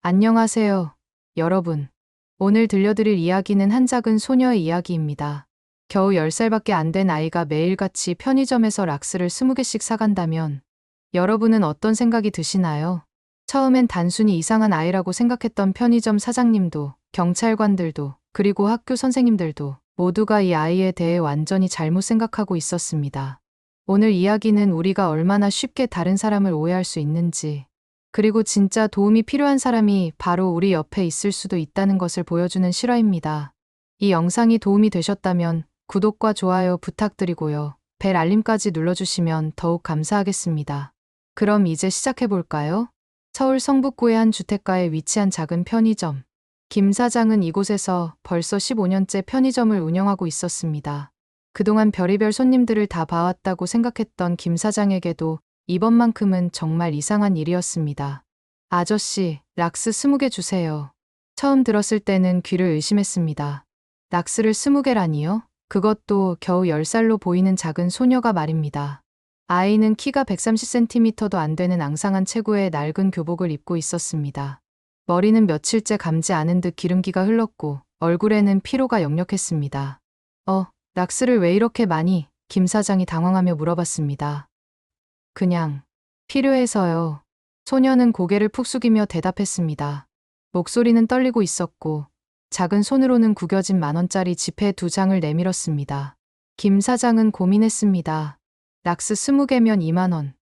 안녕하세요, 여러분. 오늘 들려드릴 이야기는 한 작은 소녀의 이야기입니다. 겨우 10살밖에 안 된 아이가 매일같이 편의점에서 락스를 20개씩 사간다면 여러분은 어떤 생각이 드시나요? 처음엔 단순히 이상한 아이라고 생각했던 편의점 사장님도, 경찰관들도, 그리고 학교 선생님들도 모두가 이 아이에 대해 완전히 잘못 생각하고 있었습니다. 오늘 이야기는 우리가 얼마나 쉽게 다른 사람을 오해할 수 있는지, 그리고 진짜 도움이 필요한 사람이 바로 우리 옆에 있을 수도 있다는 것을 보여주는 실화입니다. 이 영상이 도움이 되셨다면 구독과 좋아요 부탁드리고요. 벨 알림까지 눌러주시면 더욱 감사하겠습니다. 그럼 이제 시작해볼까요? 서울 성북구의 한 주택가에 위치한 작은 편의점. 김 사장은 이곳에서 벌써 15년째 편의점을 운영하고 있었습니다. 그동안 별의별 손님들을 다 봐왔다고 생각했던 김 사장에게도 이번만큼은 정말 이상한 일이었습니다. 아저씨, 락스 20개 주세요. 처음 들었을 때는 귀를 의심했습니다. 락스를 20개라니요? 그것도 겨우 10살로 보이는 작은 소녀가 말입니다. 아이는 키가 130cm도 안 되는 앙상한 체구의 낡은 교복을 입고 있었습니다. 머리는 며칠째 감지 않은 듯 기름기가 흘렀고 얼굴에는 피로가 역력했습니다. 락스를 왜 이렇게 많이? 김 사장이 당황하며 물어봤습니다. 그냥 필요해서요. 소녀는 고개를 푹 숙이며 대답했습니다. 목소리는 떨리고 있었고 작은 손으로는 구겨진 10,000원짜리 지폐 2장을 내밀었습니다. 김 사장은 고민했습니다. 락스 20개면 20,000원.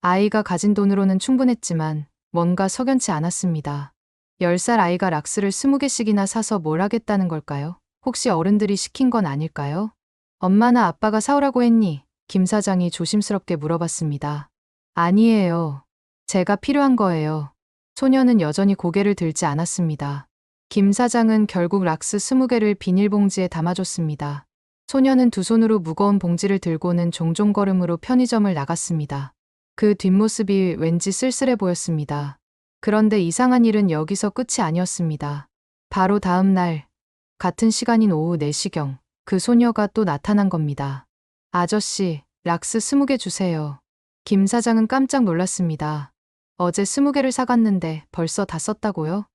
아이가 가진 돈으로는 충분했지만 뭔가 석연치 않았습니다. 10살 아이가 락스를 20개씩이나 사서 뭘 하겠다는 걸까요? 혹시 어른들이 시킨 건 아닐까요? 엄마나 아빠가 사오라고 했니? 김 사장이 조심스럽게 물어봤습니다. 아니에요. 제가 필요한 거예요. 소녀는 여전히 고개를 들지 않았습니다. 김 사장은 결국 락스 20개를 비닐봉지에 담아줬습니다. 소녀는 두 손으로 무거운 봉지를 들고는 종종 걸음으로 편의점을 나갔습니다. 그 뒷모습이 왠지 쓸쓸해 보였습니다. 그런데 이상한 일은 여기서 끝이 아니었습니다. 바로 다음 날, 같은 시간인 오후 4시경, 그 소녀가 또 나타난 겁니다. 아저씨, 락스 20개 주세요. 김 사장은 깜짝 놀랐습니다. 어제 20개를 사갔는데 벌써 다 썼다고요?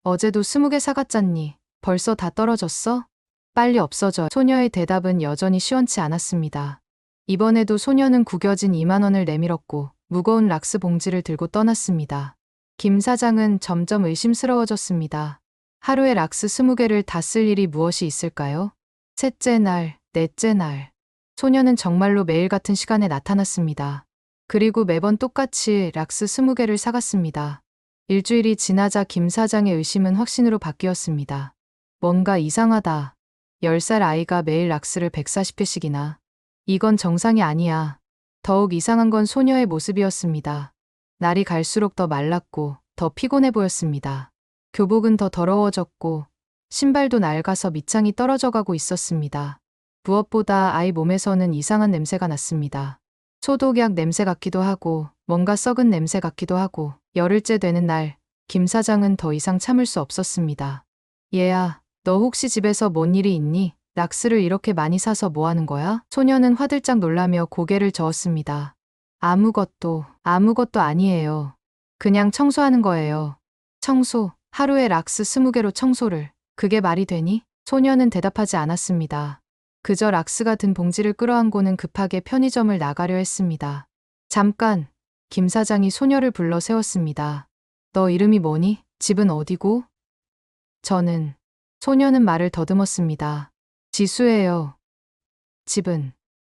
어제도 20개 사갔잖니. 벌써 다 떨어졌어? 빨리 없어져. 소녀의 대답은 여전히 시원치 않았습니다. 이번에도 소녀는 구겨진 20,000원을 내밀었고 무거운 락스 봉지를 들고 떠났습니다. 김 사장은 점점 의심스러워졌습니다. 하루에 락스 20개를 다 쓸 일이 무엇이 있을까요? 셋째 날, 넷째 날. 소녀는 정말로 매일 같은 시간에 나타났습니다. 그리고 매번 똑같이 락스 20개를 사갔습니다. 일주일이 지나자 김 사장의 의심은 확신으로 바뀌었습니다. 뭔가 이상하다. 10살 아이가 매일 락스를 140개씩이나. 이건 정상이 아니야. 더욱 이상한 건 소녀의 모습이었습니다. 날이 갈수록 더 말랐고 더 피곤해 보였습니다. 교복은 더 더러워졌고 신발도 낡아서 밑창이 떨어져 가고 있었습니다. 무엇보다 아이 몸에서는 이상한 냄새가 났습니다. 소독약 냄새 같기도 하고 뭔가 썩은 냄새 같기도 하고 열흘째 되는 날, 김 사장은 더 이상 참을 수 없었습니다. 얘야, 너 혹시 집에서 뭔 일이 있니? 락스를 이렇게 많이 사서 뭐 하는 거야? 소녀는 화들짝 놀라며 고개를 저었습니다. 아무것도 아니에요. 그냥 청소하는 거예요. 청소, 하루에 락스 20개로 청소를. 그게 말이 되니? 소녀는 대답하지 않았습니다. 그저 락스가 든 봉지를 끌어안고는 급하게 편의점을 나가려 했습니다. 잠깐, 김 사장이 소녀를 불러 세웠습니다. 너 이름이 뭐니? 집은 어디고? 소녀는 말을 더듬었습니다. 지수예요.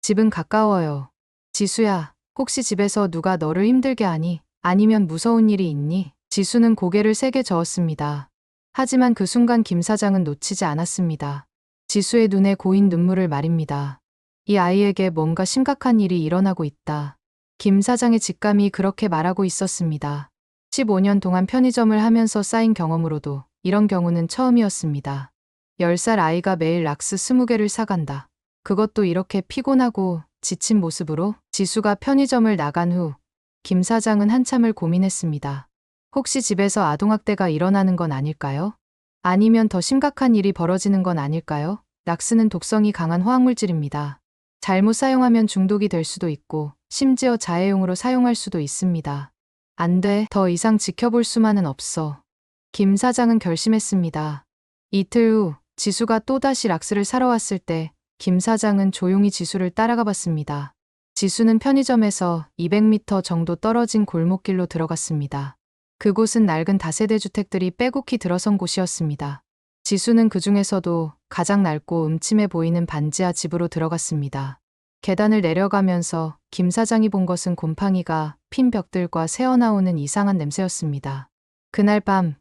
집은 가까워요. 지수야, 혹시 집에서 누가 너를 힘들게 하니? 아니면 무서운 일이 있니? 지수는 고개를 세게 저었습니다. 하지만 그 순간 김 사장은 놓치지 않았습니다. 지수의 눈에 고인 눈물을 말입니다. 이 아이에게 뭔가 심각한 일이 일어나고 있다. 김 사장의 직감이 그렇게 말하고 있었습니다. 15년 동안 편의점을 하면서 쌓인 경험으로도 이런 경우는 처음이었습니다. 10살 아이가 매일 락스 20개를 사간다. 그것도 이렇게 피곤하고 지친 모습으로. 지수가 편의점을 나간 후 김 사장은 한참을 고민했습니다. 혹시 집에서 아동학대가 일어나는 건 아닐까요? 아니면 더 심각한 일이 벌어지는 건 아닐까요? 락스는 독성이 강한 화학물질입니다. 잘못 사용하면 중독이 될 수도 있고 심지어 자해용으로 사용할 수도 있습니다. 안 돼. 더 이상 지켜볼 수만은 없어. 김 사장은 결심했습니다. 이틀 후 지수가 또다시 락스를 사러 왔을 때 김 사장은 조용히 지수를 따라가 봤습니다. 지수는 편의점에서 200m 정도 떨어진 골목길로 들어갔습니다. 그곳은 낡은 다세대 주택들이 빼곡히 들어선 곳이었습니다. 지수는 그 중에서도 가장 낡고 음침해 보이는 반지하 집으로 들어갔습니다. 계단을 내려가면서 김 사장이 본 것은 곰팡이가 핀 벽들과 새어나오는 이상한 냄새였습니다. 그날 밤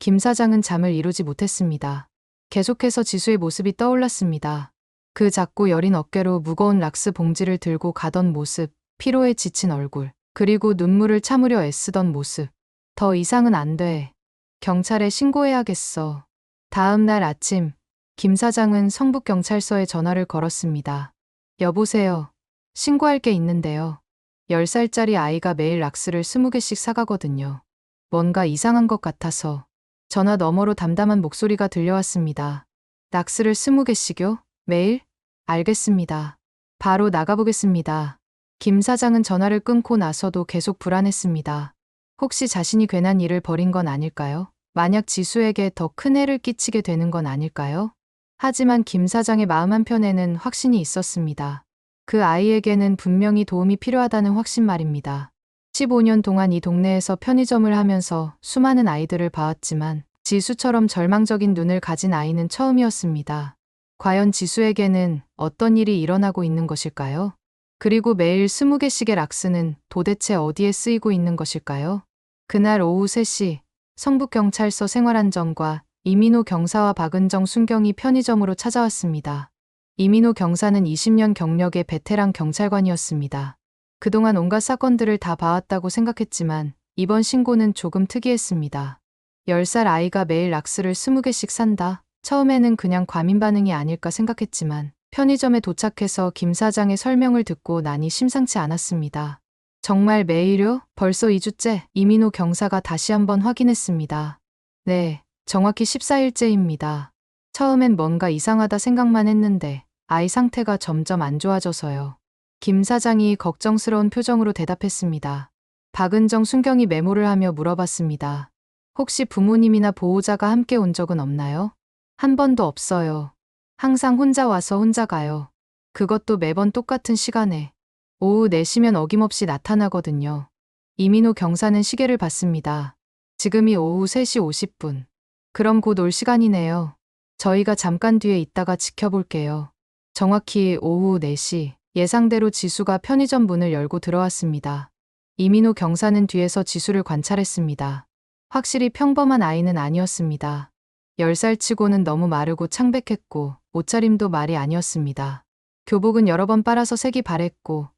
김 사장은 잠을 이루지 못했습니다. 계속해서 지수의 모습이 떠올랐습니다. 그 작고 여린 어깨로 무거운 락스 봉지를 들고 가던 모습, 피로에 지친 얼굴, 그리고 눈물을 참으려 애쓰던 모습. 더 이상은 안 돼. 경찰에 신고해야겠어. 다음 날 아침, 김 사장은 성북경찰서에 전화를 걸었습니다. 여보세요. 신고할 게 있는데요. 10살짜리 아이가 매일 락스를 20개씩 사가거든요. 뭔가 이상한 것 같아서. 전화 너머로 담담한 목소리가 들려왔습니다. 락스를 20개씩요? 매일? 알겠습니다. 바로 나가보겠습니다. 김 사장은 전화를 끊고 나서도 계속 불안했습니다. 혹시 자신이 괜한 일을 벌인 건 아닐까요? 만약 지수에게 더 큰 해를 끼치게 되는 건 아닐까요? 하지만 김 사장의 마음 한편에는 확신이 있었습니다. 그 아이에게는 분명히 도움이 필요하다는 확신 말입니다. 15년 동안 이 동네에서 편의점을 하면서 수많은 아이들을 봐왔지만 지수처럼 절망적인 눈을 가진 아이는 처음이었습니다. 과연 지수에게는 어떤 일이 일어나고 있는 것일까요? 그리고 매일 20개씩의 락스는 도대체 어디에 쓰이고 있는 것일까요? 그날 오후 3시 성북경찰서 생활안전과 이민호 경사와 박은정 순경이 편의점으로 찾아왔습니다. 이민호 경사는 20년 경력의 베테랑 경찰관이었습니다. 그동안 온갖 사건들을 다 봐왔다고 생각했지만 이번 신고는 조금 특이했습니다. 10살 아이가 매일 락스를 20개씩 산다. 처음에는 그냥 과민 반응이 아닐까 생각했지만 편의점에 도착해서 김 사장의 설명을 듣고 나니 심상치 않았습니다. 정말 매일요? 벌써 2주째? 이민호 경사가 다시 한번 확인했습니다. 네, 정확히 14일째입니다. 처음엔 뭔가 이상하다 생각만 했는데 아이 상태가 점점 안 좋아져서요. 김 사장이 걱정스러운 표정으로 대답했습니다. 박은정 순경이 메모를 하며 물어봤습니다. 혹시 부모님이나 보호자가 함께 온 적은 없나요? 한 번도 없어요. 항상 혼자 와서 혼자 가요. 그것도 매번 똑같은 시간에. 오후 4시면 어김없이 나타나거든요. 이민호 경사는 시계를 봤습니다. 지금이 오후 3시 50분. 그럼 곧 올 시간이네요. 저희가 잠깐 뒤에 있다가 지켜볼게요. 정확히 오후 4시. 예상대로 지수가 편의점 문을 열고 들어왔습니다. 이민호 경사는 뒤에서 지수를 관찰했습니다. 확실히 평범한 아이는 아니었습니다. 10살 치고는 너무 마르고 창백했고 옷차림도 말이 아니었습니다. 교복은 여러 번 빨아서 색이 바랬고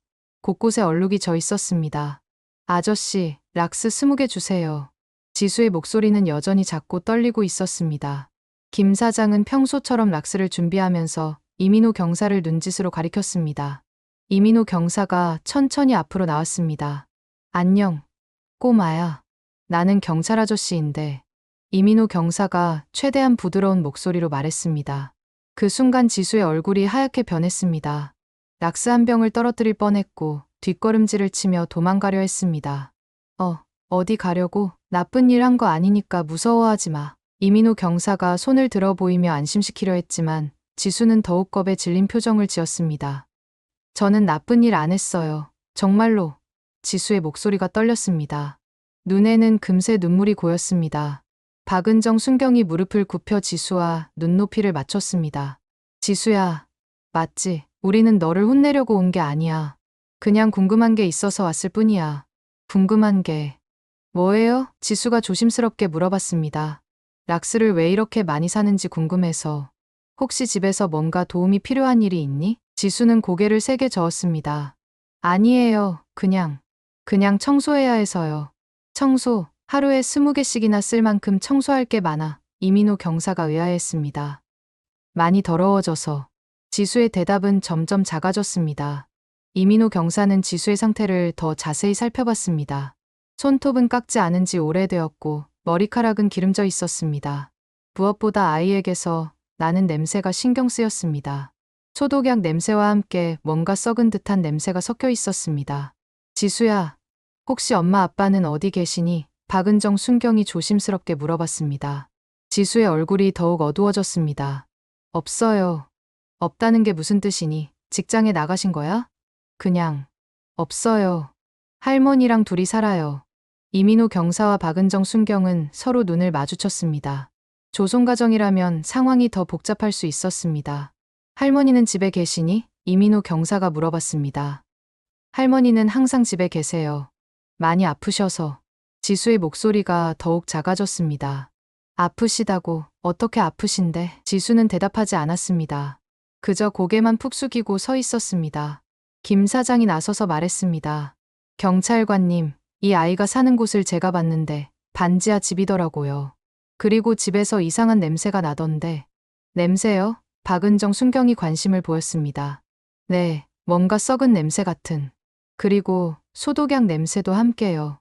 곳곳에 얼룩이 져 있었습니다. 아저씨, 락스 20개 주세요. 지수의 목소리는 여전히 작고 떨리고 있었습니다. 김 사장은 평소처럼 락스를 준비하면서 이민호 경사를 눈짓으로 가리켰습니다. 이민호 경사가 천천히 앞으로 나왔습니다. 안녕, 꼬마야. 나는 경찰 아저씨인데. 이민호 경사가 최대한 부드러운 목소리로 말했습니다. 그 순간 지수의 얼굴이 하얗게 변했습니다. 락스 한 병을 떨어뜨릴 뻔했고 뒷걸음질을 치며 도망가려 했습니다. 어디 가려고? 나쁜 일 한 거 아니니까 무서워하지 마. 이민호 경사가 손을 들어 보이며 안심시키려 했지만 지수는 더욱 겁에 질린 표정을 지었습니다. 저는 나쁜 일 안 했어요. 정말로. 지수의 목소리가 떨렸습니다. 눈에는 금세 눈물이 고였습니다. 박은정 순경이 무릎을 굽혀 지수와 눈높이를 맞췄습니다. 지수야, 맞지? 우리는 너를 혼내려고 온 게 아니야. 그냥 궁금한 게 있어서 왔을 뿐이야. 궁금한 게 뭐예요? 지수가 조심스럽게 물어봤습니다. 락스를 왜 이렇게 많이 사는지 궁금해서. 혹시 집에서 뭔가 도움이 필요한 일이 있니? 지수는 고개를 세게 저었습니다. 아니에요. 그냥 청소해야 해서요. 청소, 하루에 20개씩이나 쓸 만큼 청소할 게 많아. 이민호 경사가 의아해했습니다. 많이 더러워져서. 지수의 대답은 점점 작아졌습니다. 이민호 경사는 지수의 상태를 더 자세히 살펴봤습니다. 손톱은 깎지 않은 지 오래되었고 머리카락은 기름져 있었습니다. 무엇보다 아이에게서 나는 냄새가 신경 쓰였습니다. 소독약 냄새와 함께 뭔가 썩은 듯한 냄새가 섞여 있었습니다. 지수야, 혹시 엄마 아빠는 어디 계시니? 박은정, 순경이 조심스럽게 물어봤습니다. 지수의 얼굴이 더욱 어두워졌습니다. 없어요. 없다는 게 무슨 뜻이니? 직장에 나가신 거야? 그냥. 없어요. 할머니랑 둘이 살아요. 이민호 경사와 박은정, 순경은 서로 눈을 마주쳤습니다. 조손가정이라면 상황이 더 복잡할 수 있었습니다. 할머니는 집에 계시니? 이민호 경사가 물어봤습니다. 할머니는 항상 집에 계세요. 많이 아프셔서. 지수의 목소리가 더욱 작아졌습니다. 아프시다고? 어떻게 아프신데? 지수는 대답하지 않았습니다. 그저 고개만 푹 숙이고 서 있었습니다. 김 사장이 나서서 말했습니다. 경찰관님, 이 아이가 사는 곳을 제가 봤는데 반지하 집이더라고요. 그리고 집에서 이상한 냄새가 나던데. 냄새요? 박은정, 순경이 관심을 보였습니다. 네, 뭔가 썩은 냄새 같은. 그리고 소독약 냄새도 함께요.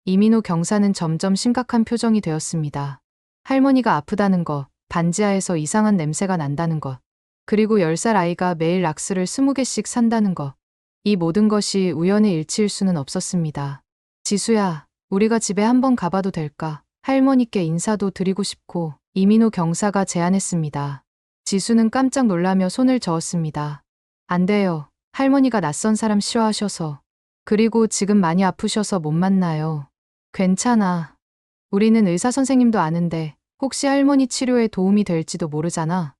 이민호 경사는 점점 심각한 표정이 되었습니다. 할머니가 아프다는 것, 반지하에서 이상한 냄새가 난다는 것, 그리고 10살 아이가 매일 락스를 20개씩 산다는 것. 이 모든 것이 우연의 일치일 수는 없었습니다. 지수야, 우리가 집에 한번 가봐도 될까? 할머니께 인사도 드리고 싶고. 이민호 경사가 제안했습니다. 지수는 깜짝 놀라며 손을 저었습니다. 안 돼요. 할머니가 낯선 사람 싫어하셔서. 그리고 지금 많이 아프셔서 못 만나요. 괜찮아. 우리는 의사 선생님도 아는데 혹시 할머니 치료에 도움이 될지도 모르잖아.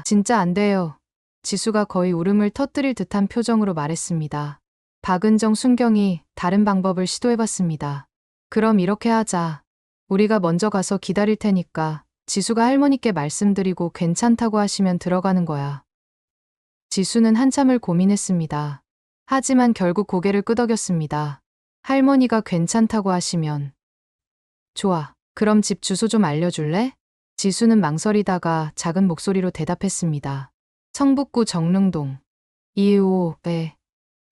진짜 안 돼요. 지수가 거의 울음을 터뜨릴 듯한 표정으로 말했습니다. 박은정, 순경이 다른 방법을 시도해봤습니다. 그럼 이렇게 하자. 우리가 먼저 가서 기다릴 테니까 지수가 할머니께 말씀드리고 괜찮다고 하시면 들어가는 거야. 지수는 한참을 고민했습니다. 하지만 결국 고개를 끄덕였습니다. 할머니가 괜찮다고 하시면. 좋아. 그럼 집 주소 좀 알려줄래? 지수는 망설이다가 작은 목소리로 대답했습니다. 성북구 정릉동 255에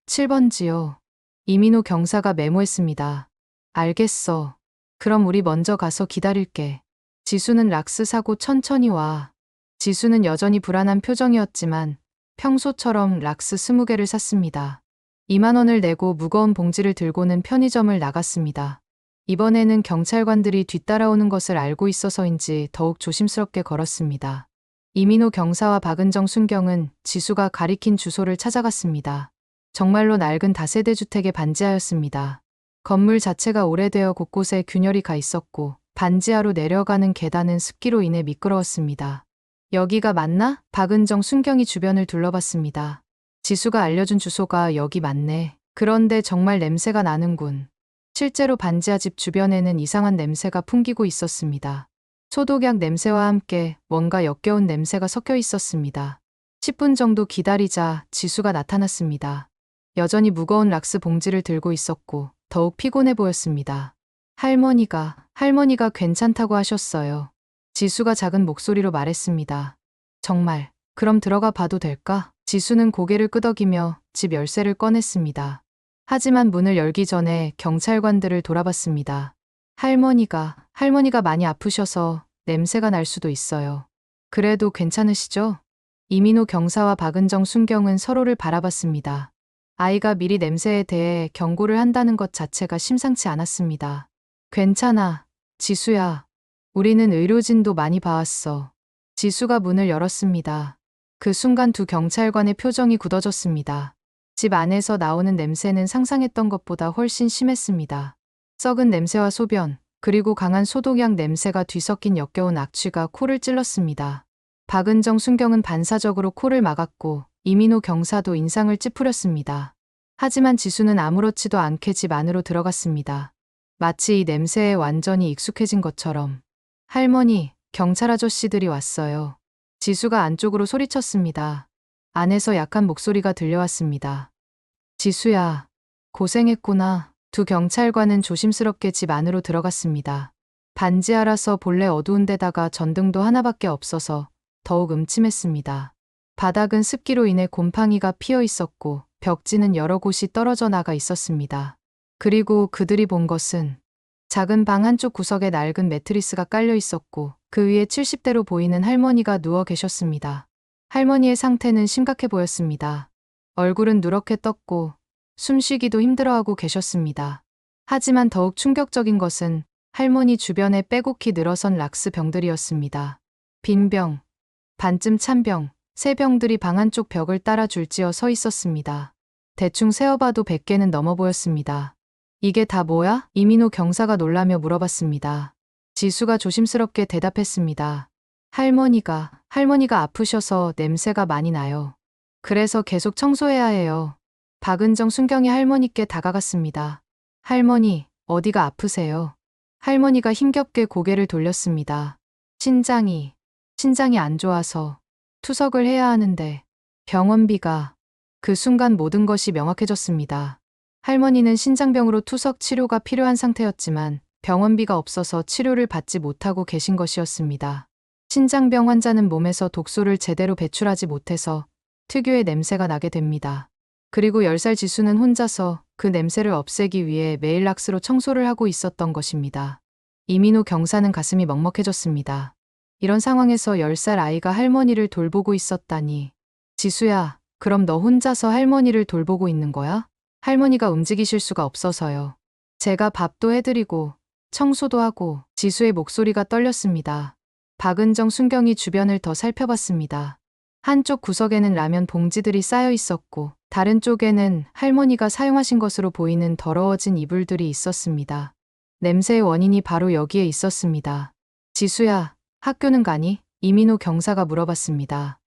7번지요. 이민호 경사가 메모했습니다. 알겠어. 그럼 우리 먼저 가서 기다릴게. 지수는 락스 사고 천천히 와. 지수는 여전히 불안한 표정이었지만 평소처럼 락스 20개를 샀습니다. 2만 원을 내고 무거운 봉지를 들고는 편의점을 나갔습니다. 이번에는 경찰관들이 뒤따라오는 것을 알고 있어서인지 더욱 조심스럽게 걸었습니다. 이민호 경사와 박은정, 순경은 지수가 가리킨 주소를 찾아갔습니다. 정말로 낡은 다세대 주택의 반지하였습니다. 건물 자체가 오래되어 곳곳에 균열이 가 있었고 반지하로 내려가는 계단은 습기로 인해 미끄러웠습니다. 여기가 맞나? 박은정, 순경이 주변을 둘러봤습니다. 지수가 알려준 주소가 여기 맞네. 그런데 정말 냄새가 나는군. 실제로 반지하 집 주변에는 이상한 냄새가 풍기고 있었습니다. 소독약 냄새와 함께 뭔가 역겨운 냄새가 섞여 있었습니다. 10분 정도 기다리자 지수가 나타났습니다. 여전히 무거운 락스 봉지를 들고 있었고 더욱 피곤해 보였습니다. 할머니가 괜찮다고 하셨어요. 지수가 작은 목소리로 말했습니다. 정말, 그럼 들어가 봐도 될까? 지수는 고개를 끄덕이며 집 열쇠를 꺼냈습니다. 하지만 문을 열기 전에 경찰관들을 돌아봤습니다. 할머니가 많이 아프셔서 냄새가 날 수도 있어요. 그래도 괜찮으시죠? 이민호 경사와 박은정, 순경은 서로를 바라봤습니다. 아이가 미리 냄새에 대해 경고를 한다는 것 자체가 심상치 않았습니다. 괜찮아, 지수야. 우리는 의료진도 많이 봐왔어. 지수가 문을 열었습니다. 그 순간 두 경찰관의 표정이 굳어졌습니다. 집 안에서 나오는 냄새는 상상했던 것보다 훨씬 심했습니다. 썩은 냄새와 소변, 그리고 강한 소독약 냄새가 뒤섞인 역겨운 악취가 코를 찔렀습니다. 박은정, 순경은 반사적으로 코를 막았고 이민호 경사도 인상을 찌푸렸습니다. 하지만 지수는 아무렇지도 않게 집 안으로 들어갔습니다. 마치 이 냄새에 완전히 익숙해진 것처럼. 할머니, 경찰 아저씨들이 왔어요. 지수가 안쪽으로 소리쳤습니다. 안에서 약한 목소리가 들려왔습니다. 지수야, 고생했구나. 두 경찰관은 조심스럽게 집 안으로 들어갔습니다. 반지하라서 본래 어두운 데다가 전등도 하나밖에 없어서 더욱 음침했습니다. 바닥은 습기로 인해 곰팡이가 피어 있었고 벽지는 여러 곳이 떨어져 나가 있었습니다. 그리고 그들이 본 것은 작은 방 한쪽 구석에 낡은 매트리스가 깔려 있었고 그 위에 70대로 보이는 할머니가 누워 계셨습니다. 할머니의 상태는 심각해 보였습니다. 얼굴은 누렇게 떴고 숨쉬기도 힘들어하고 계셨습니다. 하지만 더욱 충격적인 것은 할머니 주변에 빼곡히 늘어선 락스 병들이었습니다. 빈 병, 반쯤 찬 병, 새 병들이 방 한쪽 벽을 따라 줄지어 서 있었습니다. 대충 세어봐도 100개는 넘어 보였습니다. 이게 다 뭐야? 이민호 경사가 놀라며 물어봤습니다. 지수가 조심스럽게 대답했습니다. 할머니가 아프셔서 냄새가 많이 나요. 그래서 계속 청소해야 해요. 박은정 순경이 할머니께 다가갔습니다. 할머니, 어디가 아프세요? 할머니가 힘겹게 고개를 돌렸습니다. 신장이 안 좋아서 투석을 해야 하는데 병원비가. 그 순간 모든 것이 명확해졌습니다. 할머니는 신장병으로 투석 치료가 필요한 상태였지만 병원비가 없어서 치료를 받지 못하고 계신 것이었습니다. 신장병 환자는 몸에서 독소를 제대로 배출하지 못해서 특유의 냄새가 나게 됩니다. 그리고 10살 지수는 혼자서 그 냄새를 없애기 위해 매일 락스로 청소를 하고 있었던 것입니다. 이민호 경사는 가슴이 먹먹해졌습니다. 이런 상황에서 10살 아이가 할머니를 돌보고 있었다니. 지수야, 그럼 너 혼자서 할머니를 돌보고 있는 거야? 할머니가 움직이실 수가 없어서요. 제가 밥도 해드리고 청소도 하고. 지수의 목소리가 떨렸습니다. 박은정 순경이 주변을 더 살펴봤습니다. 한쪽 구석에는 라면 봉지들이 쌓여 있었고 다른 쪽에는 할머니가 사용하신 것으로 보이는 더러워진 이불들이 있었습니다. 냄새의 원인이 바로 여기에 있었습니다. 지수야, 학교는 가니? 이민호 경사가 물어봤습니다.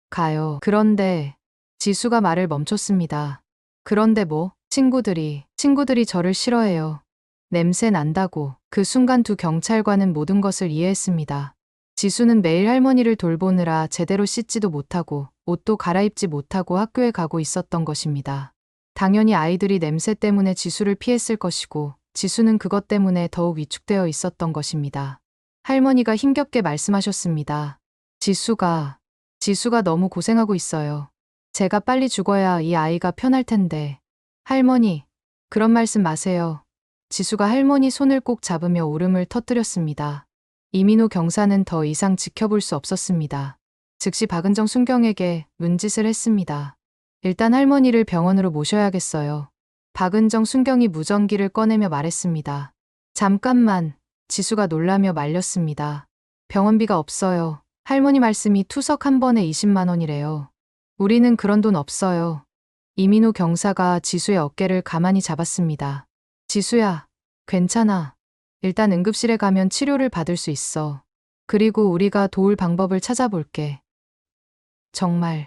가요. 그런데 지수가 말을 멈췄습니다. 그런데 뭐? 친구들이 저를 싫어해요. 냄새 난다고. 그 순간 두 경찰관은 모든 것을 이해했습니다. 지수는 매일 할머니를 돌보느라 제대로 씻지도 못하고 옷도 갈아입지 못하고 학교에 가고 있었던 것입니다. 당연히 아이들이 냄새 때문에 지수를 피했을 것이고 지수는 그것 때문에 더욱 위축되어 있었던 것입니다. 할머니가 힘겹게 말씀하셨습니다. 지수가 너무 고생하고 있어요. 제가 빨리 죽어야 이 아이가 편할 텐데. 할머니, 그런 말씀 마세요. 지수가 할머니 손을 꼭 잡으며 울음을 터뜨렸습니다. 이민호 경사는 더 이상 지켜볼 수 없었습니다. 즉시 박은정 순경에게 문짓을 했습니다. 일단 할머니를 병원으로 모셔야겠어요. 박은정 순경이 무전기를 꺼내며 말했습니다. 잠깐만. 지수가 놀라며 말렸습니다. 병원비가 없어요. 할머니 말씀이 투석 한 번에 20만 원이래요. 우리는 그런 돈 없어요. 이민호 경사가 지수의 어깨를 가만히 잡았습니다. 지수야, 괜찮아. 일단 응급실에 가면 치료를 받을 수 있어. 그리고 우리가 도울 방법을 찾아볼게.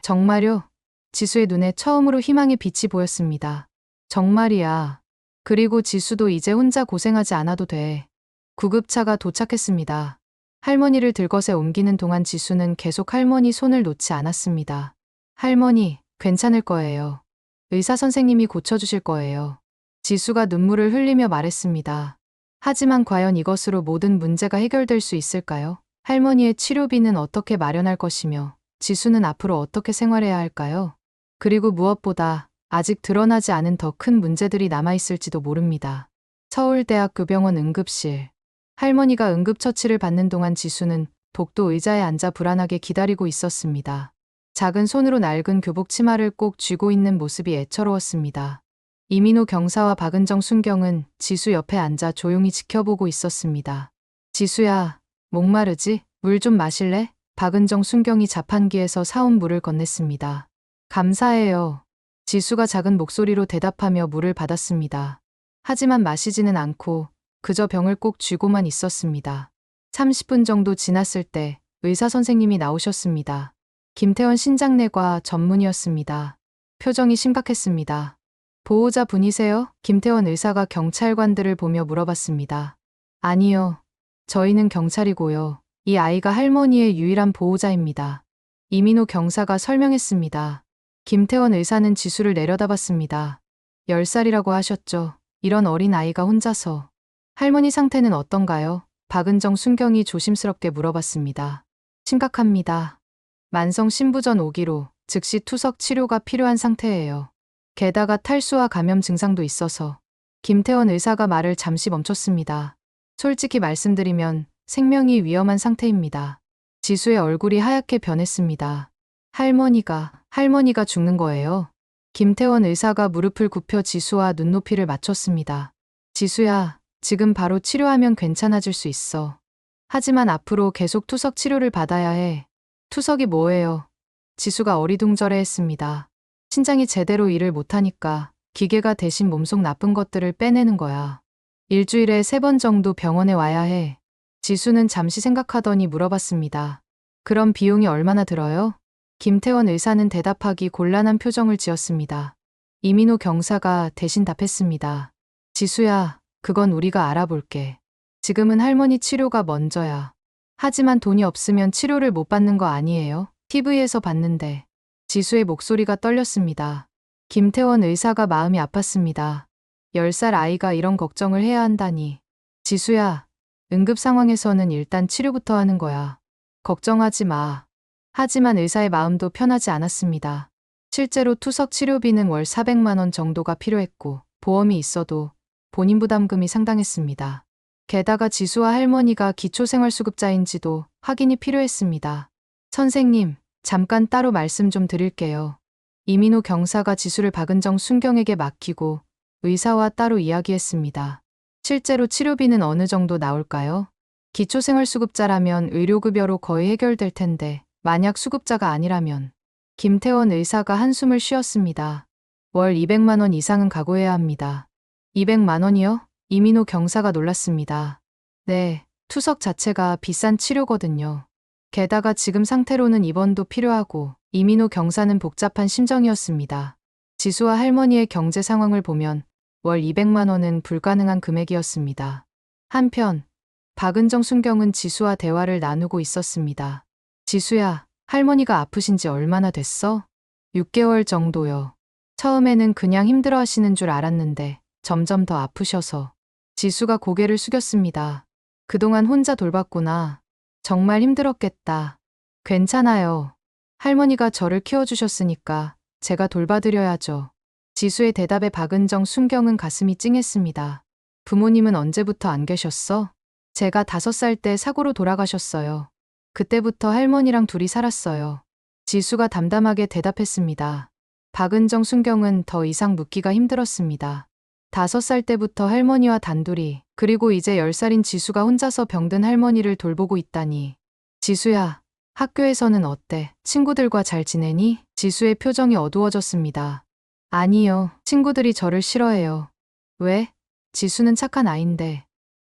정말요? 지수의 눈에 처음으로 희망의 빛이 보였습니다. 정말이야. 그리고 지수도 이제 혼자 고생하지 않아도 돼. 구급차가 도착했습니다. 할머니를 들것에 옮기는 동안 지수는 계속 할머니 손을 놓지 않았습니다. 할머니, 괜찮을 거예요. 의사 선생님이 고쳐주실 거예요. 지수가 눈물을 흘리며 말했습니다. 하지만 과연 이것으로 모든 문제가 해결될 수 있을까요? 할머니의 치료비는 어떻게 마련할 것이며 지수는 앞으로 어떻게 생활해야 할까요? 그리고 무엇보다 아직 드러나지 않은 더 큰 문제들이 남아있을지도 모릅니다. 서울대학교 병원 응급실. 할머니가 응급처치를 받는 동안 지수는 복도 의자에 앉아 불안하게 기다리고 있었습니다. 작은 손으로 낡은 교복 치마를 꼭 쥐고 있는 모습이 애처로웠습니다. 이민호 경사와 박은정 순경은 지수 옆에 앉아 조용히 지켜보고 있었습니다. 지수야, 목마르지? 물 좀 마실래? 박은정 순경이 자판기에서 사온 물을 건넸습니다. 감사해요. 지수가 작은 목소리로 대답하며 물을 받았습니다. 하지만 마시지는 않고 그저 병을 꼭 쥐고만 있었습니다. 30분 정도 지났을 때 의사 선생님이 나오셨습니다. 김태원 신장내과 전문의였습니다. 표정이 심각했습니다. 보호자 분이세요? 김태원 의사가 경찰관들을 보며 물어봤습니다. 아니요. 저희는 경찰이고요. 이 아이가 할머니의 유일한 보호자입니다. 이민호 경사가 설명했습니다. 김태원 의사는 지수를 내려다봤습니다. 10살이라고 하셨죠. 이런 어린 아이가 혼자서. 할머니 상태는 어떤가요? 박은정 순경이 조심스럽게 물어봤습니다. 심각합니다. 만성 신부전 5기로 즉시 투석 치료가 필요한 상태예요. 게다가 탈수와 감염 증상도 있어서. 김태원 의사가 말을 잠시 멈췄습니다. 솔직히 말씀드리면 생명이 위험한 상태입니다. 지수의 얼굴이 하얗게 변했습니다. 할머니가 죽는 거예요. 김태원 의사가 무릎을 굽혀 지수와 눈높이를 맞췄습니다. 지수야, 지금 바로 치료하면 괜찮아질 수 있어. 하지만 앞으로 계속 투석 치료를 받아야 해. 투석이 뭐예요? 지수가 어리둥절해 했습니다. 신장이 제대로 일을 못하니까 기계가 대신 몸속 나쁜 것들을 빼내는 거야. 일주일에 3번 정도 병원에 와야 해. 지수는 잠시 생각하더니 물어봤습니다. 그럼 비용이 얼마나 들어요? 김태원 의사는 대답하기 곤란한 표정을 지었습니다. 이민호 경사가 대신 답했습니다. 지수야, 그건 우리가 알아볼게. 지금은 할머니 치료가 먼저야. 하지만 돈이 없으면 치료를 못 받는 거 아니에요? TV에서 봤는데. 지수의 목소리가 떨렸습니다. 김태원 의사가 마음이 아팠습니다. 10살 아이가 이런 걱정을 해야 한다니. 지수야, 응급 상황에서는 일단 치료부터 하는 거야. 걱정하지 마. 하지만 의사의 마음도 편하지 않았습니다. 실제로 투석 치료비는 월 400만 원 정도가 필요했고 보험이 있어도 본인 부담금이 상당했습니다. 게다가 지수와 할머니가 기초생활수급자인지도 확인이 필요했습니다. 선생님, 잠깐 따로 말씀 좀 드릴게요. 이민호 경사가 지수를 박은정 순경에게 맡기고 의사와 따로 이야기했습니다. 실제로 치료비는 어느 정도 나올까요? 기초생활수급자라면 의료급여로 거의 해결될 텐데 만약 수급자가 아니라면. 김태원 의사가 한숨을 쉬었습니다. 월 200만 원 이상은 각오해야 합니다. 200만 원이요? 이민호 경사가 놀랐습니다. 네, 투석 자체가 비싼 치료거든요. 게다가 지금 상태로는 입원도 필요하고 이민호 경사는 복잡한 심정이었습니다. 지수와 할머니의 경제 상황을 보면 월 200만 원은 불가능한 금액이었습니다. 한편 박은정 순경은 지수와 대화를 나누고 있었습니다. 지수야, 할머니가 아프신 지 얼마나 됐어? 6개월 정도요. 처음에는 그냥 힘들어 하시는 줄 알았는데 점점 더 아프셔서. 지수가 고개를 숙였습니다. 그동안 혼자 돌봤구나. 정말 힘들었겠다. 괜찮아요. 할머니가 저를 키워주셨으니까 제가 돌봐드려야죠. 지수의 대답에 박은정 순경은 가슴이 찡했습니다. 부모님은 언제부터 안 계셨어? 제가 5살 때 사고로 돌아가셨어요. 그때부터 할머니랑 둘이 살았어요. 지수가 담담하게 대답했습니다. 박은정 순경은 더 이상 묻기가 힘들었습니다. 5살 때부터 할머니와 단둘이, 그리고 이제 10살인 지수가 혼자서 병든 할머니를 돌보고 있다니. 지수야, 학교에서는 어때? 친구들과 잘 지내니? 지수의 표정이 어두워졌습니다. 아니요, 친구들이 저를 싫어해요. 왜? 지수는 착한 아인데.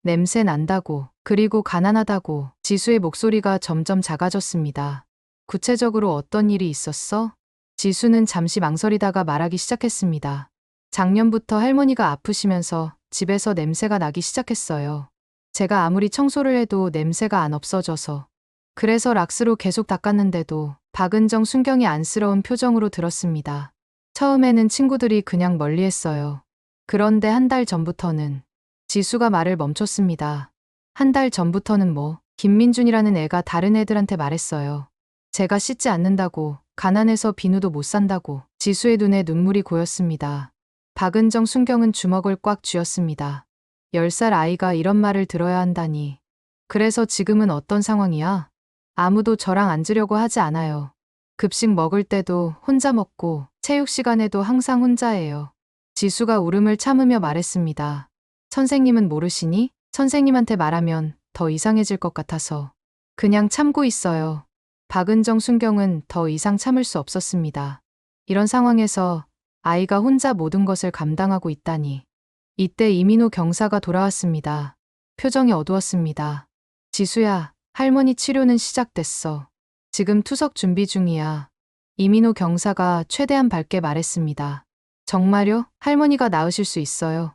냄새 난다고, 그리고 가난하다고. 지수의 목소리가 점점 작아졌습니다. 구체적으로 어떤 일이 있었어? 지수는 잠시 망설이다가 말하기 시작했습니다. 작년부터 할머니가 아프시면서 집에서 냄새가 나기 시작했어요. 제가 아무리 청소를 해도 냄새가 안 없어져서. 그래서 락스로 계속 닦았는데도 박은정 순경이 안쓰러운 표정으로 들었습니다. 처음에는 친구들이 그냥 멀리했어요. 그런데 1달 전부터는. 지수가 말을 멈췄습니다. 1달 전부터는 뭐? 김민준이라는 애가 다른 애들한테 말했어요. 제가 씻지 않는다고, 가난해서 비누도 못 산다고. 지수의 눈에 눈물이 고였습니다. 박은정 순경은 주먹을 꽉 쥐었습니다. 10살 아이가 이런 말을 들어야 한다니. 그래서 지금은 어떤 상황이야? 아무도 저랑 앉으려고 하지 않아요. 급식 먹을 때도 혼자 먹고 체육 시간에도 항상 혼자예요. 지수가 울음을 참으며 말했습니다. 선생님은 모르시니? 선생님한테 말하면 더 이상해질 것 같아서. 그냥 참고 있어요. 박은정 순경은 더 이상 참을 수 없었습니다. 이런 상황에서 아이가 혼자 모든 것을 감당하고 있다니. 이때 이민호 경사가 돌아왔습니다. 표정이 어두웠습니다. 지수야, 할머니 치료는 시작됐어. 지금 투석 준비 중이야. 이민호 경사가 최대한 밝게 말했습니다. 정말요? 할머니가 나으실 수 있어요.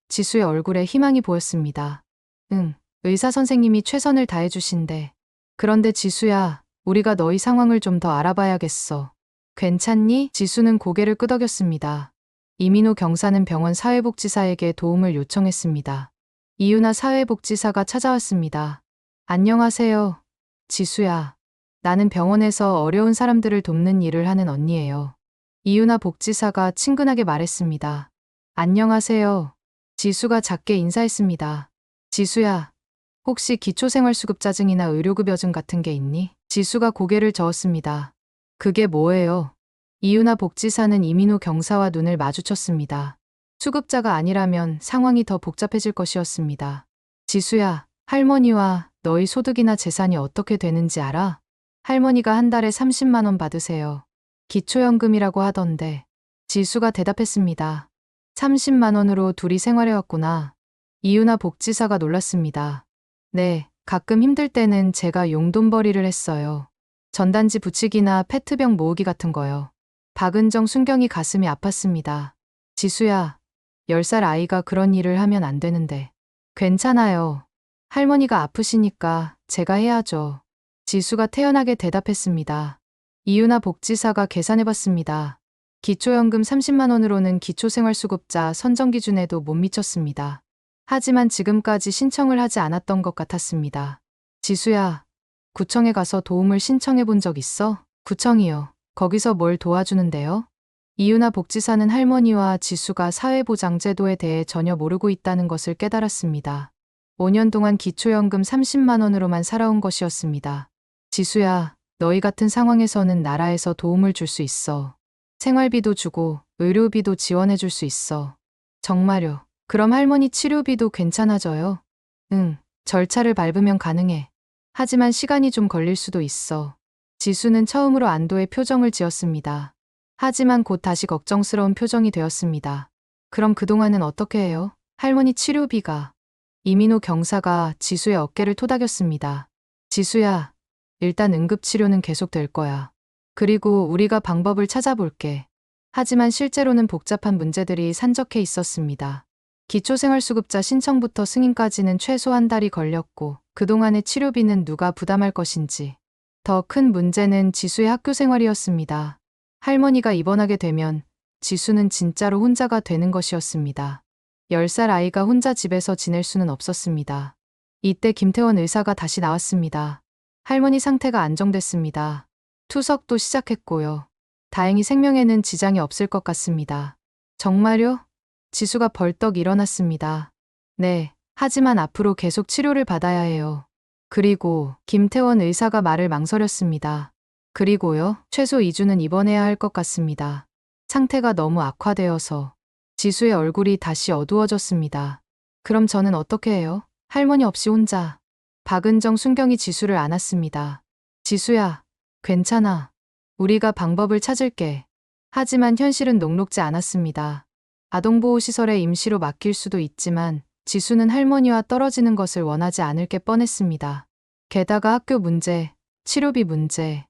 지수의 얼굴에 희망이 보였습니다. 응, 의사 선생님이 최선을 다해주신대. 그런데 지수야, 우리가 너희 상황을 좀 더 알아봐야겠어. 괜찮니? 지수는 고개를 끄덕였습니다. 이민호 경사는 병원 사회복지사에게 도움을 요청했습니다. 이윤아 사회복지사가 찾아왔습니다. 안녕하세요. 지수야. 나는 병원에서 어려운 사람들을 돕는 일을 하는 언니예요. 이윤아 복지사가 친근하게 말했습니다. 안녕하세요. 지수가 작게 인사했습니다. 지수야, 혹시 기초생활수급자증이나 의료급여증 같은 게 있니? 지수가 고개를 저었습니다. 그게 뭐예요? 이윤아 복지사는 이민호 경사와 눈을 마주쳤습니다. 수급자가 아니라면 상황이 더 복잡해질 것이었습니다. 지수야, 할머니와 너희 소득이나 재산이 어떻게 되는지 알아? 할머니가 한 달에 30만 원 받으세요. 기초연금이라고 하던데. 지수가 대답했습니다. 30만 원으로 둘이 생활해왔구나. 이유나 복지사가 놀랐습니다. 네, 가끔 힘들 때는 제가 용돈벌이를 했어요. 전단지 붙이기나 페트병 모으기 같은 거요. 박은정 순경이 가슴이 아팠습니다. 지수야, 10살 아이가 그런 일을 하면 안 되는데. 괜찮아요. 할머니가 아프시니까 제가 해야죠. 지수가 태연하게 대답했습니다. 이유나 복지사가 계산해봤습니다. 기초연금 30만 원으로는 기초생활수급자 선정 기준에도 못 미쳤습니다. 하지만 지금까지 신청을 하지 않았던 것 같았습니다. 지수야, 구청에 가서 도움을 신청해 본 적 있어? 구청이요. 거기서 뭘 도와주는데요? 이유나 복지사는 할머니와 지수가 사회보장제도에 대해 전혀 모르고 있다는 것을 깨달았습니다. 5년 동안 기초연금 30만 원으로만 살아온 것이었습니다. 지수야, 너희 같은 상황에서는 나라에서 도움을 줄 수 있어. 생활비도 주고 의료비도 지원해 줄 수 있어. 정말요. 그럼 할머니 치료비도 괜찮아져요? 응, 절차를 밟으면 가능해. 하지만 시간이 좀 걸릴 수도 있어. 지수는 처음으로 안도의 표정을 지었습니다. 하지만 곧 다시 걱정스러운 표정이 되었습니다. 그럼 그동안은 어떻게 해요? 할머니 치료비가. 이민호 경사가 지수의 어깨를 토닥였습니다. 지수야, 일단 응급치료는 계속될 거야. 그리고 우리가 방법을 찾아볼게. 하지만 실제로는 복잡한 문제들이 산적해 있었습니다. 기초생활수급자 신청부터 승인까지는 최소 한 달이 걸렸고 그동안의 치료비는 누가 부담할 것인지. 더 큰 문제는 지수의 학교 생활이었습니다. 할머니가 입원하게 되면 지수는 진짜로 혼자가 되는 것이었습니다. 10살 아이가 혼자 집에서 지낼 수는 없었습니다. 이때 김태원 의사가 다시 나왔습니다. 할머니 상태가 안정됐습니다. 투석도 시작했고요. 다행히 생명에는 지장이 없을 것 같습니다. 정말요? 지수가 벌떡 일어났습니다. 네, 하지만 앞으로 계속 치료를 받아야 해요. 그리고 김태원 의사가 말을 망설였습니다. 그리고요, 최소 2주는 입원해야 할 것 같습니다. 상태가 너무 악화되어서. 지수의 얼굴이 다시 어두워졌습니다. 그럼 저는 어떻게 해요? 할머니 없이 혼자. 박은정 순경이 지수를 안았습니다. 지수야, 괜찮아. 우리가 방법을 찾을게. 하지만 현실은 녹록지 않았습니다. 아동보호시설에 임시로 맡길 수도 있지만 지수는 할머니와 떨어지는 것을 원하지 않을 게 뻔했습니다. 게다가 학교 문제, 치료비 문제,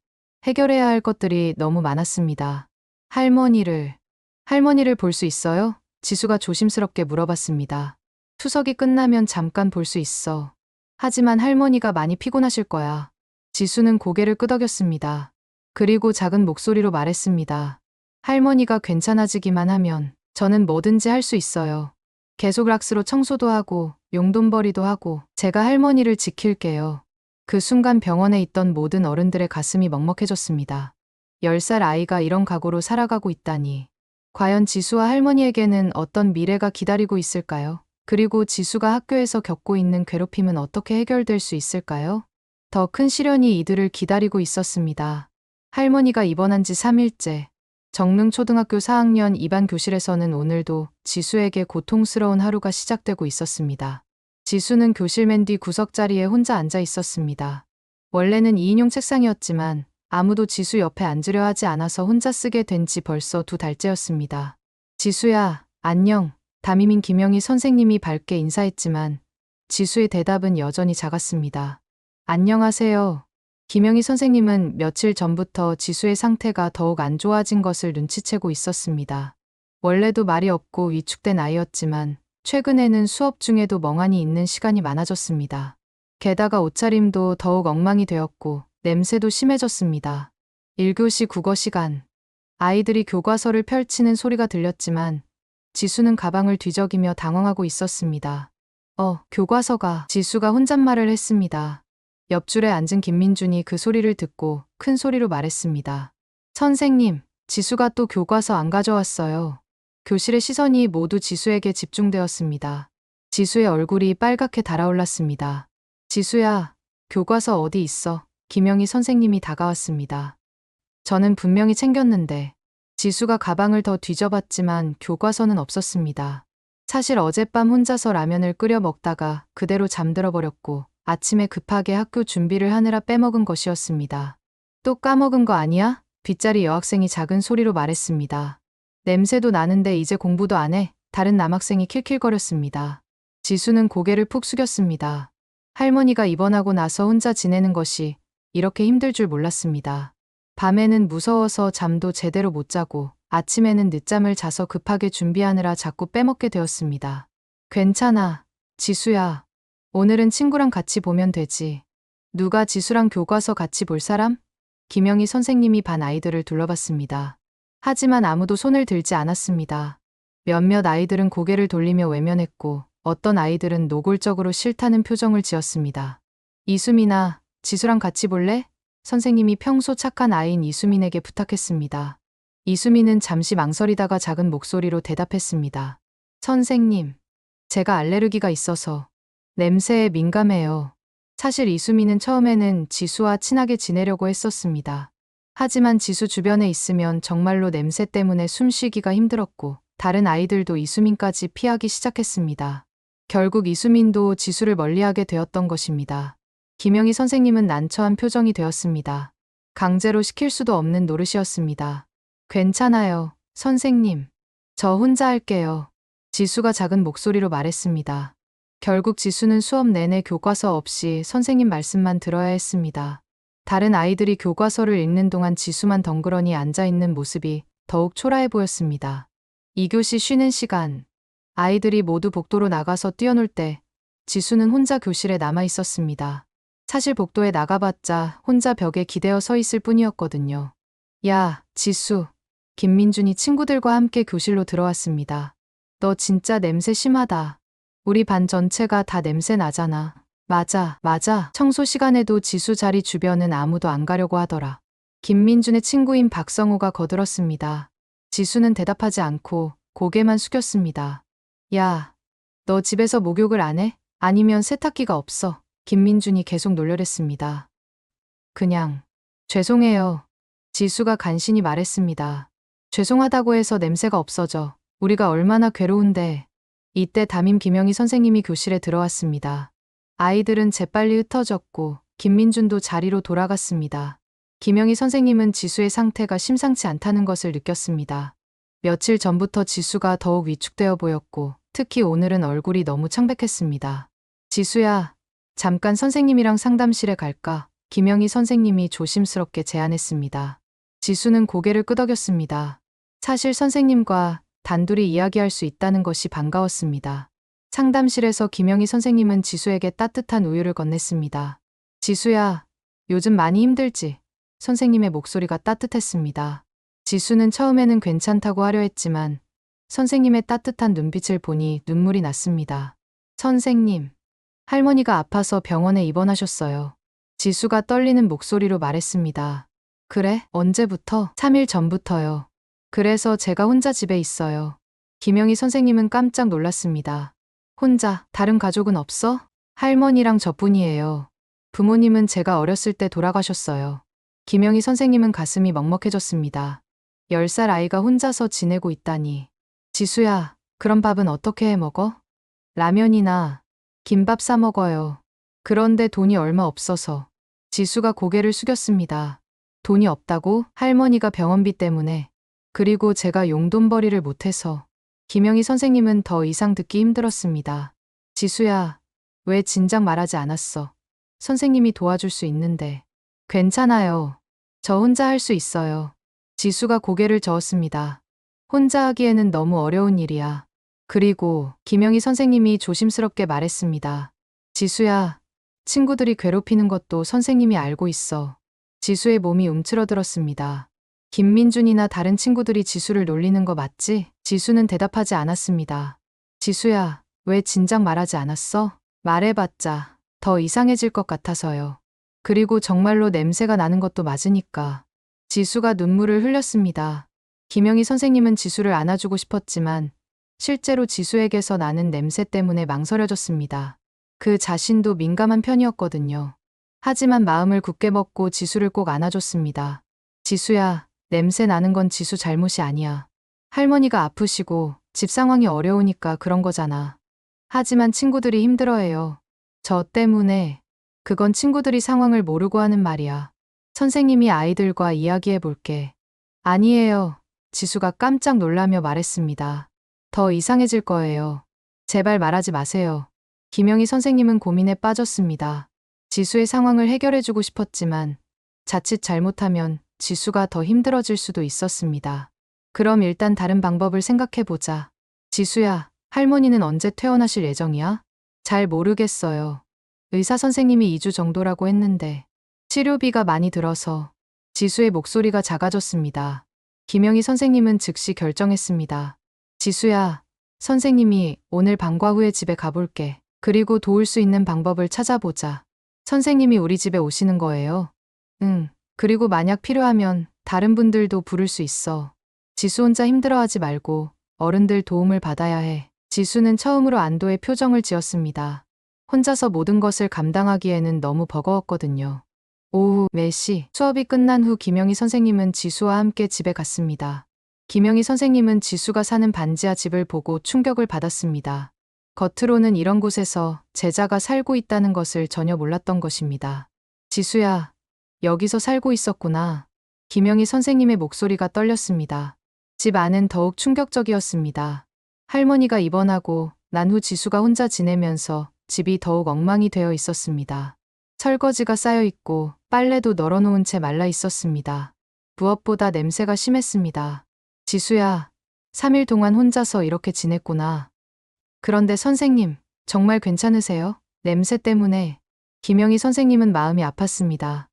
해결해야 할 것들이 너무 많았습니다. 할머니를 볼 수 있어요? 지수가 조심스럽게 물어봤습니다. 투석이 끝나면 잠깐 볼 수 있어. 하지만 할머니가 많이 피곤하실 거야. 지수는 고개를 끄덕였습니다. 그리고 작은 목소리로 말했습니다. 할머니가 괜찮아지기만 하면 저는 뭐든지 할 수 있어요. 계속 락스로 청소도 하고 용돈벌이도 하고 제가 할머니를 지킬게요. 그 순간 병원에 있던 모든 어른들의 가슴이 먹먹해졌습니다. 10살 아이가 이런 각오로 살아가고 있다니. 과연 지수와 할머니에게는 어떤 미래가 기다리고 있을까요? 그리고 지수가 학교에서 겪고 있는 괴롭힘은 어떻게 해결될 수 있을까요? 더 큰 시련이 이들을 기다리고 있었습니다. 할머니가 입원한 지 3일째. 정릉초등학교 4학년 2반 교실에서는 오늘도 지수에게 고통스러운 하루가 시작되고 있었습니다. 지수는 교실 맨 뒤 구석자리에 혼자 앉아 있었습니다. 원래는 2인용 책상이었지만 아무도 지수 옆에 앉으려 하지 않아서 혼자 쓰게 된 지 벌써 2달째였습니다. 지수야, 안녕. 담임인 김영희 선생님이 밝게 인사했지만 지수의 대답은 여전히 작았습니다. 안녕하세요. 김영희 선생님은 며칠 전부터 지수의 상태가 더욱 안 좋아진 것을 눈치채고 있었습니다. 원래도 말이 없고 위축된 아이였지만 최근에는 수업 중에도 멍하니 있는 시간이 많아졌습니다. 게다가 옷차림도 더욱 엉망이 되었고 냄새도 심해졌습니다. 1교시 국어 시간. 아이들이 교과서를 펼치는 소리가 들렸지만 지수는 가방을 뒤적이며 당황하고 있었습니다. 교과서가. 지수가 혼잣말을 했습니다. 옆줄에 앉은 김민준이 그 소리를 듣고 큰 소리로 말했습니다. 선생님, 지수가 또 교과서 안 가져왔어요. 교실의 시선이 모두 지수에게 집중되었습니다. 지수의 얼굴이 빨갛게 달아올랐습니다. 지수야, 교과서 어디 있어? 김영희 선생님이 다가왔습니다. 저는 분명히 챙겼는데. 지수가 가방을 더 뒤져봤지만 교과서는 없었습니다. 사실 어젯밤 혼자서 라면을 끓여 먹다가 그대로 잠들어 버렸고 아침에 급하게 학교 준비를 하느라 빼먹은 것이었습니다. 또 까먹은 거 아니야? 빗자리 여학생이 작은 소리로 말했습니다. 냄새도 나는데 이제 공부도 안 해? 다른 남학생이 킬킬거렸습니다. 지수는 고개를 푹 숙였습니다. 할머니가 입원하고 나서 혼자 지내는 것이 이렇게 힘들 줄 몰랐습니다. 밤에는 무서워서 잠도 제대로 못 자고 아침에는 늦잠을 자서 급하게 준비하느라 자꾸 빼먹게 되었습니다. 괜찮아, 지수야. 오늘은 친구랑 같이 보면 되지. 누가 지수랑 교과서 같이 볼 사람? 김영희 선생님이 반 아이들을 둘러봤습니다. 하지만 아무도 손을 들지 않았습니다. 몇몇 아이들은 고개를 돌리며 외면했고 어떤 아이들은 노골적으로 싫다는 표정을 지었습니다. 이수민아, 지수랑 같이 볼래? 선생님이 평소 착한 아이인 이수민에게 부탁했습니다. 이수민은 잠시 망설이다가 작은 목소리로 대답했습니다. 선생님, 제가 알레르기가 있어서 냄새에 민감해요. 사실 이수민은 처음에는 지수와 친하게 지내려고 했었습니다. 하지만 지수 주변에 있으면 정말로 냄새 때문에 숨쉬기가 힘들었고 다른 아이들도 이수민까지 피하기 시작했습니다. 결국 이수민도 지수를 멀리하게 되었던 것입니다. 김영희 선생님은 난처한 표정이 되었습니다. 강제로 시킬 수도 없는 노릇이었습니다. 괜찮아요, 선생님. 저 혼자 할게요. 지수가 작은 목소리로 말했습니다. 결국 지수는 수업 내내 교과서 없이 선생님 말씀만 들어야 했습니다. 다른 아이들이 교과서를 읽는 동안 지수만 덩그러니 앉아있는 모습이 더욱 초라해 보였습니다. 2교시 쉬는 시간, 아이들이 모두 복도로 나가서 뛰어놀 때 지수는 혼자 교실에 남아 있었습니다. 사실 복도에 나가봤자 혼자 벽에 기대어 서 있을 뿐이었거든요. 야, 지수. 김민준이 친구들과 함께 교실로 들어왔습니다. 너 진짜 냄새 심하다. 우리 반 전체가 다 냄새 나잖아. 맞아. 청소 시간에도 지수 자리 주변은 아무도 안 가려고 하더라. 김민준의 친구인 박성호가 거들었습니다. 지수는 대답하지 않고 고개만 숙였습니다. 야, 너 집에서 목욕을 안 해? 아니면 세탁기가 없어? 김민준이 계속 놀려댔습니다. 그냥, 죄송해요. 지수가 간신히 말했습니다. 죄송하다고 해서 냄새가 없어져. 우리가 얼마나 괴로운데. 이때 담임 김영희 선생님이 교실에 들어왔습니다. 아이들은 재빨리 흩어졌고 김민준도 자리로 돌아갔습니다. 김영희 선생님은 지수의 상태가 심상치 않다는 것을 느꼈습니다. 며칠 전부터 지수가 더욱 위축되어 보였고 특히 오늘은 얼굴이 너무 창백했습니다. 지수야, 잠깐 선생님이랑 상담실에 갈까? 김영희 선생님이 조심스럽게 제안했습니다. 지수는 고개를 끄덕였습니다. 사실 선생님과 단둘이 이야기할 수 있다는 것이 반가웠습니다. 상담실에서 김영희 선생님은 지수에게 따뜻한 우유를 건넸습니다. 지수야, 요즘 많이 힘들지? 선생님의 목소리가 따뜻했습니다. 지수는 처음에는 괜찮다고 하려 했지만 선생님의 따뜻한 눈빛을 보니 눈물이 났습니다. 선생님, 할머니가 아파서 병원에 입원하셨어요. 지수가 떨리는 목소리로 말했습니다. 그래? 언제부터? 3일 전부터요. 그래서 제가 혼자 집에 있어요. 김영희 선생님은 깜짝 놀랐습니다. 혼자, 다른 가족은 없어? 할머니랑 저뿐이에요. 부모님은 제가 어렸을 때 돌아가셨어요. 김영희 선생님은 가슴이 먹먹해졌습니다. 10살 아이가 혼자서 지내고 있다니. 지수야, 그럼 밥은 어떻게 해 먹어? 라면이나 김밥 사 먹어요. 그런데 돈이 얼마 없어서. 지수가 고개를 숙였습니다. 돈이 없다고? 할머니가 병원비 때문에. 그리고 제가 용돈벌이를 못해서. 김영희 선생님은 더 이상 듣기 힘들었습니다. 지수야, 왜 진작 말하지 않았어? 선생님이 도와줄 수 있는데. 괜찮아요. 저 혼자 할 수 있어요. 지수가 고개를 저었습니다. 혼자 하기에는 너무 어려운 일이야. 그리고 김영희 선생님이 조심스럽게 말했습니다. 지수야, 친구들이 괴롭히는 것도 선생님이 알고 있어. 지수의 몸이 움츠러들었습니다. 김민준이나 다른 친구들이 지수를 놀리는 거 맞지? 지수는 대답하지 않았습니다. 지수야, 왜 진작 말하지 않았어? 말해봤자 더 이상해질 것 같아서요. 그리고 정말로 냄새가 나는 것도 맞으니까. 지수가 눈물을 흘렸습니다. 김영희 선생님은 지수를 안아주고 싶었지만 실제로 지수에게서 나는 냄새 때문에 망설여졌습니다. 그 자신도 민감한 편이었거든요. 하지만 마음을 굳게 먹고 지수를 꼭 안아줬습니다. 지수야, 냄새 나는 건 지수 잘못이 아니야. 할머니가 아프시고 집 상황이 어려우니까 그런 거잖아. 하지만 친구들이 힘들어해요. 저 때문에. 그건 친구들이 상황을 모르고 하는 말이야. 선생님이 아이들과 이야기해 볼게. 아니에요. 지수가 깜짝 놀라며 말했습니다. 더 이상해질 거예요. 제발 말하지 마세요. 김영희 선생님은 고민에 빠졌습니다. 지수의 상황을 해결해주고 싶었지만 자칫 잘못하면 지수가 더 힘들어질 수도 있었습니다. 그럼 일단 다른 방법을 생각해보자. 지수야, 할머니는 언제 퇴원하실 예정이야? 잘 모르겠어요. 의사 선생님이 2주 정도라고 했는데 치료비가 많이 들어서. 지수의 목소리가 작아졌습니다. 김영희 선생님은 즉시 결정했습니다. 지수야, 선생님이 오늘 방과 후에 집에 가볼게. 그리고 도울 수 있는 방법을 찾아보자. 선생님이 우리 집에 오시는 거예요? 응. 그리고 만약 필요하면 다른 분들도 부를 수 있어. 지수 혼자 힘들어하지 말고 어른들 도움을 받아야 해. 지수는 처음으로 안도의 표정을 지었습니다. 혼자서 모든 것을 감당하기에는 너무 버거웠거든요. 오후 4시 수업이 끝난 후 김영희 선생님은 지수와 함께 집에 갔습니다. 김영희 선생님은 지수가 사는 반지하 집을 보고 충격을 받았습니다. 겉으로는 이런 곳에서 제자가 살고 있다는 것을 전혀 몰랐던 것입니다. 지수야, 여기서 살고 있었구나. 김영희 선생님의 목소리가 떨렸습니다. 집 안은 더욱 충격적이었습니다. 할머니가 입원하고 난 후 지수가 혼자 지내면서 집이 더욱 엉망이 되어 있었습니다. 설거지가 쌓여 있고 빨래도 널어놓은 채 말라 있었습니다. 무엇보다 냄새가 심했습니다. 지수야, 3일 동안 혼자서 이렇게 지냈구나. 그런데 선생님, 정말 괜찮으세요? 냄새 때문에. 김영희 선생님은 마음이 아팠습니다.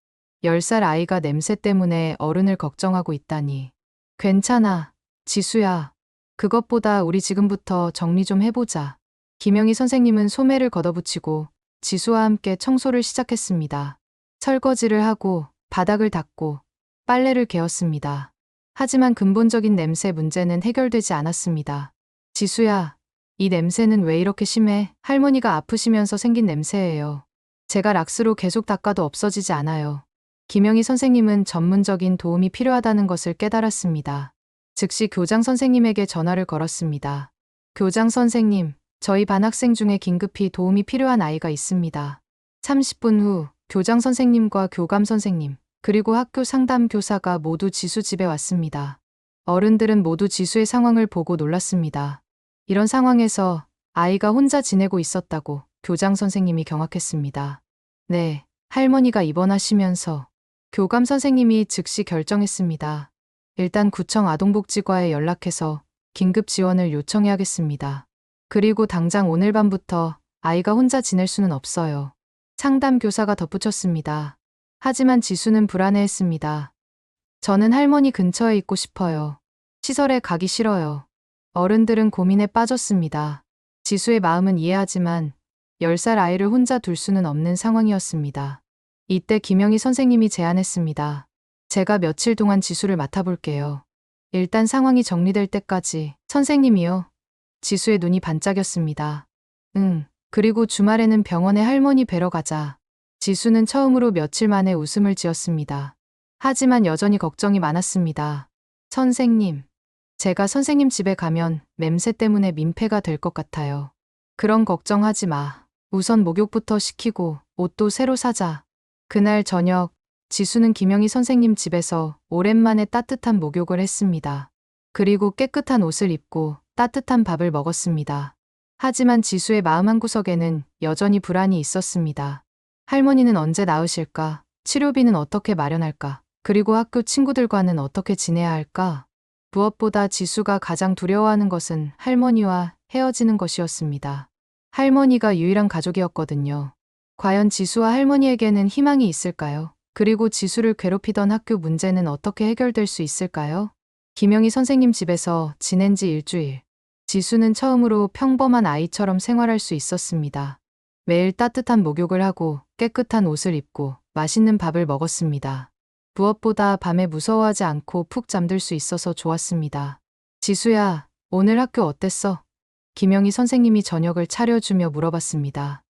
10살 아이가 냄새 때문에 어른을 걱정하고 있다니. 괜찮아, 지수야. 그것보다 우리 지금부터 정리 좀 해보자. 김영희 선생님은 소매를 걷어붙이고 지수와 함께 청소를 시작했습니다. 설거지를 하고 바닥을 닦고 빨래를 개었습니다. 하지만 근본적인 냄새 문제는 해결되지 않았습니다. 지수야, 이 냄새는 왜 이렇게 심해? 할머니가 아프시면서 생긴 냄새예요. 제가 락스로 계속 닦아도 없어지지 않아요. 김영희 선생님은 전문적인 도움이 필요하다는 것을 깨달았습니다. 즉시 교장 선생님에게 전화를 걸었습니다. 교장 선생님, 저희 반 학생 중에 긴급히 도움이 필요한 아이가 있습니다. 30분 후 교장 선생님과 교감 선생님, 그리고 학교 상담 교사가 모두 지수 집에 왔습니다. 어른들은 모두 지수의 상황을 보고 놀랐습니다. 이런 상황에서 아이가 혼자 지내고 있었다고 교장 선생님이 경악했습니다. 네, 할머니가 입원하시면서. 교감 선생님이 즉시 결정했습니다. 일단 구청 아동복지과에 연락해서 긴급 지원을 요청해야겠습니다. 그리고 당장 오늘 밤부터 아이가 혼자 지낼 수는 없어요. 상담 교사가 덧붙였습니다. 하지만 지수는 불안해했습니다. 저는 할머니 근처에 있고 싶어요. 시설에 가기 싫어요. 어른들은 고민에 빠졌습니다. 지수의 마음은 이해하지만 10살 아이를 혼자 둘 수는 없는 상황이었습니다. 이때 김영희 선생님이 제안했습니다. 제가 며칠 동안 지수를 맡아볼게요. 일단 상황이 정리될 때까지. 선생님이요. 지수의 눈이 반짝였습니다. 응, 그리고 주말에는 병원에 할머니 뵈러 가자. 지수는 처음으로 며칠 만에 웃음을 지었습니다. 하지만 여전히 걱정이 많았습니다. 선생님, 제가 선생님 집에 가면 냄새 때문에 민폐가 될 것 같아요. 그런 걱정하지 마. 우선 목욕부터 시키고 옷도 새로 사자. 그날 저녁, 지수는 김영희 선생님 집에서 오랜만에 따뜻한 목욕을 했습니다. 그리고 깨끗한 옷을 입고 따뜻한 밥을 먹었습니다. 하지만 지수의 마음 한구석에는 여전히 불안이 있었습니다. 할머니는 언제 나으실까? 치료비는 어떻게 마련할까? 그리고 학교 친구들과는 어떻게 지내야 할까? 무엇보다 지수가 가장 두려워하는 것은 할머니와 헤어지는 것이었습니다. 할머니가 유일한 가족이었거든요. 과연 지수와 할머니에게는 희망이 있을까요? 그리고 지수를 괴롭히던 학교 문제는 어떻게 해결될 수 있을까요? 김영희 선생님 집에서 지낸 지 일주일. 지수는 처음으로 평범한 아이처럼 생활할 수 있었습니다. 매일 따뜻한 목욕을 하고 깨끗한 옷을 입고 맛있는 밥을 먹었습니다. 무엇보다 밤에 무서워하지 않고 푹 잠들 수 있어서 좋았습니다. 지수야, 오늘 학교 어땠어? 김영희 선생님이 저녁을 차려주며 물어봤습니다.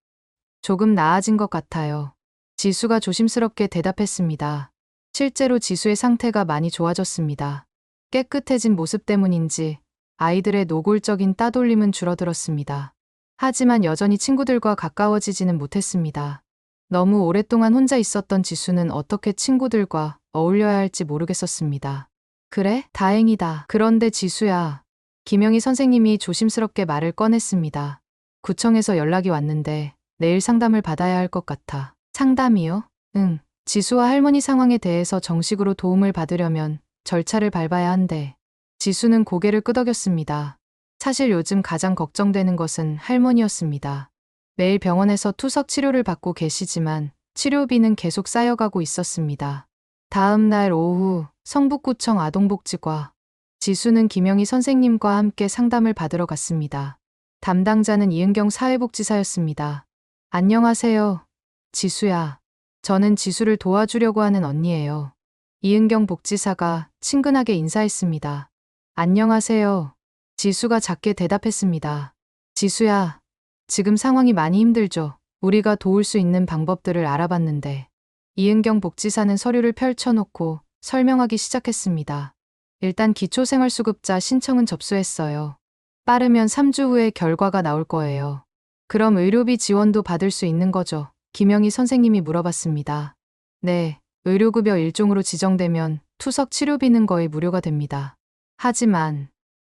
조금 나아진 것 같아요. 지수가 조심스럽게 대답했습니다. 실제로 지수의 상태가 많이 좋아졌습니다. 깨끗해진 모습 때문인지 아이들의 노골적인 따돌림은 줄어들었습니다. 하지만 여전히 친구들과 가까워지지는 못했습니다. 너무 오랫동안 혼자 있었던 지수는 어떻게 친구들과 어울려야 할지 모르겠었습니다. 그래? 다행이다. 그런데 지수야. 김영희 선생님이 조심스럽게 말을 꺼냈습니다. 구청에서 연락이 왔는데 내일 상담을 받아야 할 것 같아. 상담이요? 응. 지수와 할머니 상황에 대해서 정식으로 도움을 받으려면 절차를 밟아야 한대. 지수는 고개를 끄덕였습니다. 사실 요즘 가장 걱정되는 것은 할머니였습니다. 매일 병원에서 투석 치료를 받고 계시지만 치료비는 계속 쌓여가고 있었습니다. 다음 날 오후 성북구청 아동복지과 지수는 김영희 선생님과 함께 상담을 받으러 갔습니다. 담당자는 이은경 사회복지사였습니다. 안녕하세요. 지수야. 저는 지수를 도와주려고 하는 언니예요. 이은경 복지사가 친근하게 인사했습니다. 안녕하세요. 지수가 작게 대답했습니다. 지수야. 지금 상황이 많이 힘들죠. 우리가 도울 수 있는 방법들을 알아봤는데. 이은경 복지사는 서류를 펼쳐놓고 설명하기 시작했습니다. 일단 기초생활수급자 신청은 접수했어요. 빠르면 3주 후에 결과가 나올 거예요. 그럼 의료비 지원도 받을 수 있는 거죠? 김영희 선생님이 물어봤습니다. 네, 의료급여 일종으로 지정되면 투석 치료비는 거의 무료가 됩니다.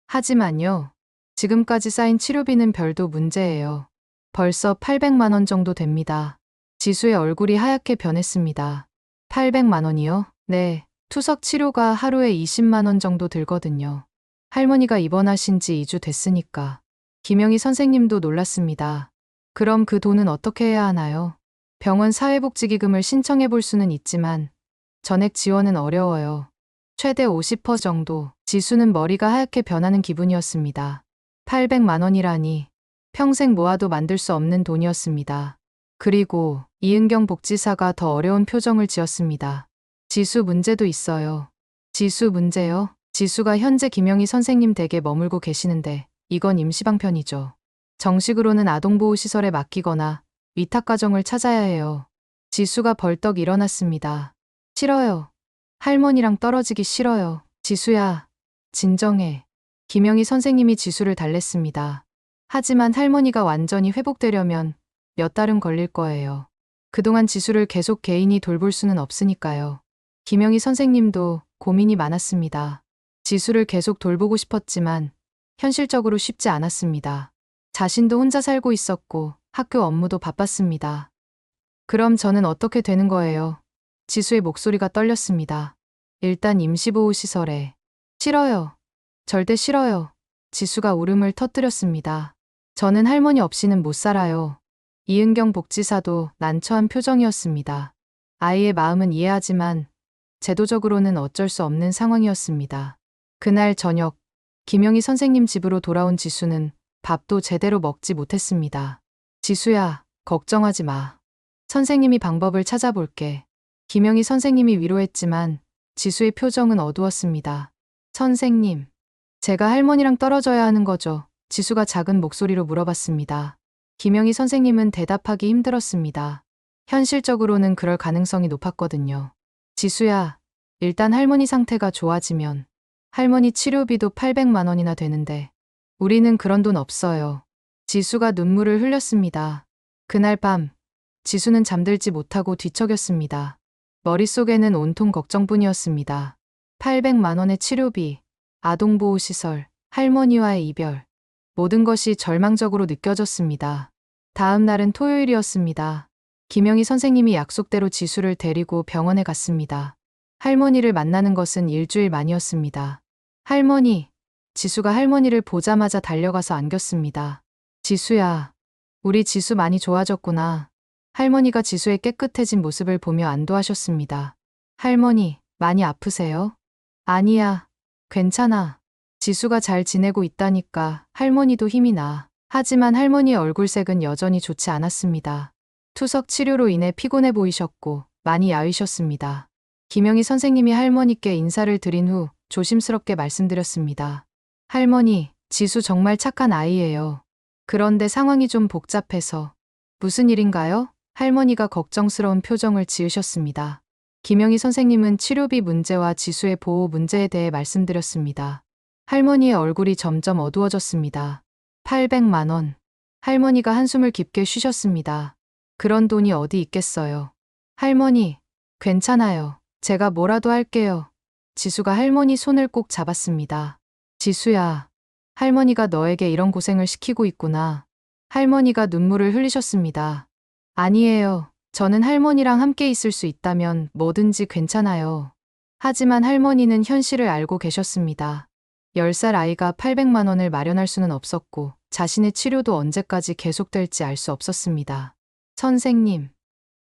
하지만요. 지금까지 쌓인 치료비는 별도 문제예요. 벌써 800만 원 정도 됩니다. 지수의 얼굴이 하얗게 변했습니다. 800만 원이요? 네, 투석 치료가 하루에 20만 원 정도 들거든요. 할머니가 입원하신 지 2주 됐으니까. 김영희 선생님도 놀랐습니다. 그럼 그 돈은 어떻게 해야 하나요? 병원 사회복지기금을 신청해 볼 수는 있지만 전액 지원은 어려워요. 최대 50% 정도. 지수는 머리가 하얗게 변하는 기분이었습니다. 800만 원이라니 평생 모아도 만들 수 없는 돈이었습니다. 그리고 이은경 복지사가 더 어려운 표정을 지었습니다. 지수 문제도 있어요. 지수 문제요? 지수가 현재 김영희 선생님 댁에 머물고 계시는데 이건 임시방편이죠. 정식으로는 아동보호시설에 맡기거나 위탁가정을 찾아야 해요. 지수가 벌떡 일어났습니다. 싫어요. 할머니랑 떨어지기 싫어요. 지수야, 진정해. 김영희 선생님이 지수를 달랬습니다. 하지만 할머니가 완전히 회복되려면 몇 달은 걸릴 거예요. 그동안 지수를 계속 개인이 돌볼 수는 없으니까요. 김영희 선생님도 고민이 많았습니다. 지수를 계속 돌보고 싶었지만 현실적으로 쉽지 않았습니다. 자신도 혼자 살고 있었고 학교 업무도 바빴습니다. 그럼 저는 어떻게 되는 거예요? 지수의 목소리가 떨렸습니다. 일단 임시보호시설에. 싫어요. 절대 싫어요. 지수가 울음을 터뜨렸습니다. 저는 할머니 없이는 못 살아요. 이은경 복지사도 난처한 표정이었습니다. 아이의 마음은 이해하지만 제도적으로는 어쩔 수 없는 상황이었습니다. 그날 저녁, 김영희 선생님 집으로 돌아온 지수는 밥도 제대로 먹지 못했습니다. 지수야, 걱정하지 마. 선생님이 방법을 찾아볼게. 김영희 선생님이 위로했지만 지수의 표정은 어두웠습니다. 선생님, 제가 할머니랑 떨어져야 하는 거죠? 지수가 작은 목소리로 물어봤습니다. 김영희 선생님은 대답하기 힘들었습니다. 현실적으로는 그럴 가능성이 높았거든요. 지수야, 일단 할머니 상태가 좋아지면 할머니 치료비도 800만 원이나 되는데 우리는 그런 돈 없어요. 지수가 눈물을 흘렸습니다. 그날 밤 지수는 잠들지 못하고 뒤척였습니다. 머릿속에는 온통 걱정뿐이었습니다. 800만 원의 치료비, 아동보호시설, 할머니와의 이별, 모든 것이 절망적으로 느껴졌습니다. 다음 날은 토요일이었습니다. 김영희 선생님이 약속대로 지수를 데리고 병원에 갔습니다. 할머니를 만나는 것은 일주일 만이었습니다. 할머니, 지수가 할머니를 보자마자 달려가서 안겼습니다. 지수야, 우리 지수 많이 좋아졌구나. 할머니가 지수의 깨끗해진 모습을 보며 안도하셨습니다. 할머니, 많이 아프세요? 아니야, 괜찮아. 지수가 잘 지내고 있다니까 할머니도 힘이 나. 하지만 할머니의 얼굴색은 여전히 좋지 않았습니다. 투석 치료로 인해 피곤해 보이셨고 많이 야위셨습니다. 김영희 선생님이 할머니께 인사를 드린 후 조심스럽게 말씀드렸습니다. 할머니, 지수 정말 착한 아이예요. 그런데 상황이 좀 복잡해서. 무슨 일인가요? 할머니가 걱정스러운 표정을 지으셨습니다. 김영희 선생님은 치료비 문제와 지수의 보호 문제에 대해 말씀드렸습니다. 할머니의 얼굴이 점점 어두워졌습니다. 800만 원. 할머니가 한숨을 깊게 쉬셨습니다. 그런 돈이 어디 있겠어요. 할머니, 괜찮아요. 제가 뭐라도 할게요. 지수가 할머니 손을 꼭 잡았습니다. 지수야, 할머니가 너에게 이런 고생을 시키고 있구나. 할머니가 눈물을 흘리셨습니다. 아니에요. 저는 할머니랑 함께 있을 수 있다면 뭐든지 괜찮아요. 하지만 할머니는 현실을 알고 계셨습니다. 10살 아이가 800만 원을 마련할 수는 없었고 자신의 치료도 언제까지 계속될지 알 수 없었습니다. 선생님,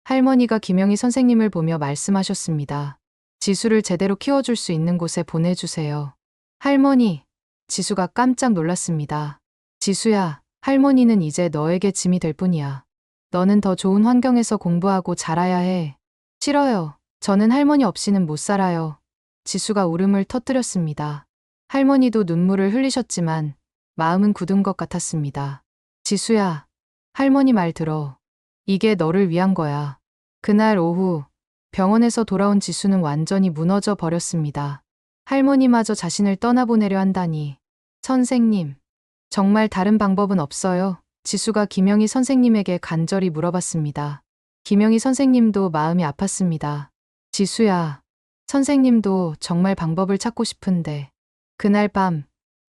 할머니가 김영희 선생님을 보며 말씀하셨습니다. 지수를 제대로 키워줄 수 있는 곳에 보내주세요. 할머니, 지수가 깜짝 놀랐습니다. 지수야, 할머니는 이제 너에게 짐이 될 뿐이야. 너는 더 좋은 환경에서 공부하고 자라야 해. 싫어요. 저는 할머니 없이는 못 살아요. 지수가 울음을 터뜨렸습니다. 할머니도 눈물을 흘리셨지만 마음은 굳은 것 같았습니다. 지수야, 할머니 말 들어. 이게 너를 위한 거야. 그날 오후 병원에서 돌아온 지수는 완전히 무너져 버렸습니다. 할머니마저 자신을 떠나보내려 한다니. 선생님, 정말 다른 방법은 없어요? 지수가 김영희 선생님에게 간절히 물어봤습니다. 김영희 선생님도 마음이 아팠습니다. 지수야, 선생님도 정말 방법을 찾고 싶은데. 그날 밤,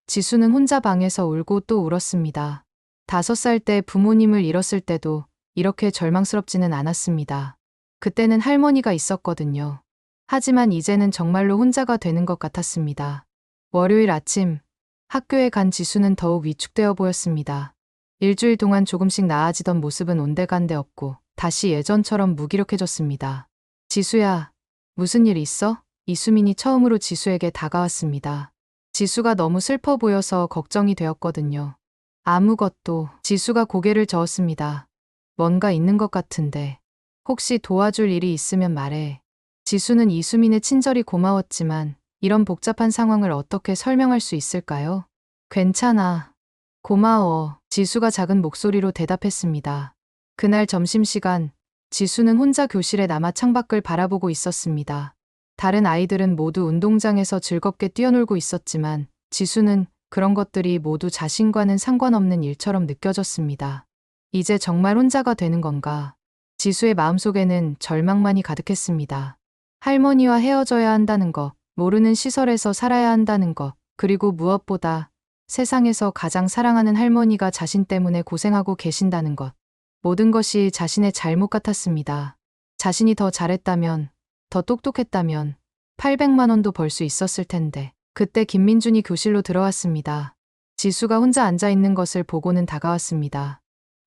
지수는 혼자 방에서 울고 또 울었습니다. 5살 때 부모님을 잃었을 때도 이렇게 절망스럽지는 않았습니다. 그때는 할머니가 있었거든요. 하지만 이제는 정말로 혼자가 되는 것 같았습니다. 월요일 아침, 학교에 간 지수는 더욱 위축되어 보였습니다. 일주일 동안 조금씩 나아지던 모습은 온데간데 없고 다시 예전처럼 무기력해졌습니다. 지수야, 무슨 일 있어? 이수민이 처음으로 지수에게 다가왔습니다. 지수가 너무 슬퍼 보여서 걱정이 되었거든요. 아무것도. 지수가 고개를 저었습니다. 뭔가 있는 것 같은데. 혹시 도와줄 일이 있으면 말해. 지수는 이수민의 친절이 고마웠지만 이런 복잡한 상황을 어떻게 설명할 수 있을까요? 괜찮아. 고마워. 지수가 작은 목소리로 대답했습니다. 그날 점심시간, 지수는 혼자 교실에 남아 창밖을 바라보고 있었습니다. 다른 아이들은 모두 운동장에서 즐겁게 뛰어놀고 있었지만 지수는 그런 것들이 모두 자신과는 상관없는 일처럼 느껴졌습니다. 이제 정말 혼자가 되는 건가? 지수의 마음속에는 절망만이 가득했습니다. 할머니와 헤어져야 한다는 것, 모르는 시설에서 살아야 한다는 것, 그리고 무엇보다 세상에서 가장 사랑하는 할머니가 자신 때문에 고생하고 계신다는 것. 모든 것이 자신의 잘못 같았습니다. 자신이 더 잘했다면, 더 똑똑했다면 800만 원도 벌 수 있었을 텐데. 그때 김민준이 교실로 들어왔습니다. 지수가 혼자 앉아 있는 것을 보고는 다가왔습니다.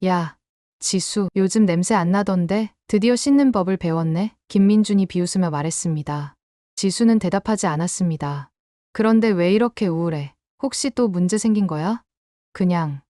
야, 지수, 요즘 냄새 안 나던데? 드디어 씻는 법을 배웠네? 김민준이 비웃으며 말했습니다. 지수는 대답하지 않았습니다. 그런데 왜 이렇게 우울해? 혹시 또 문제 생긴 거야? 그냥.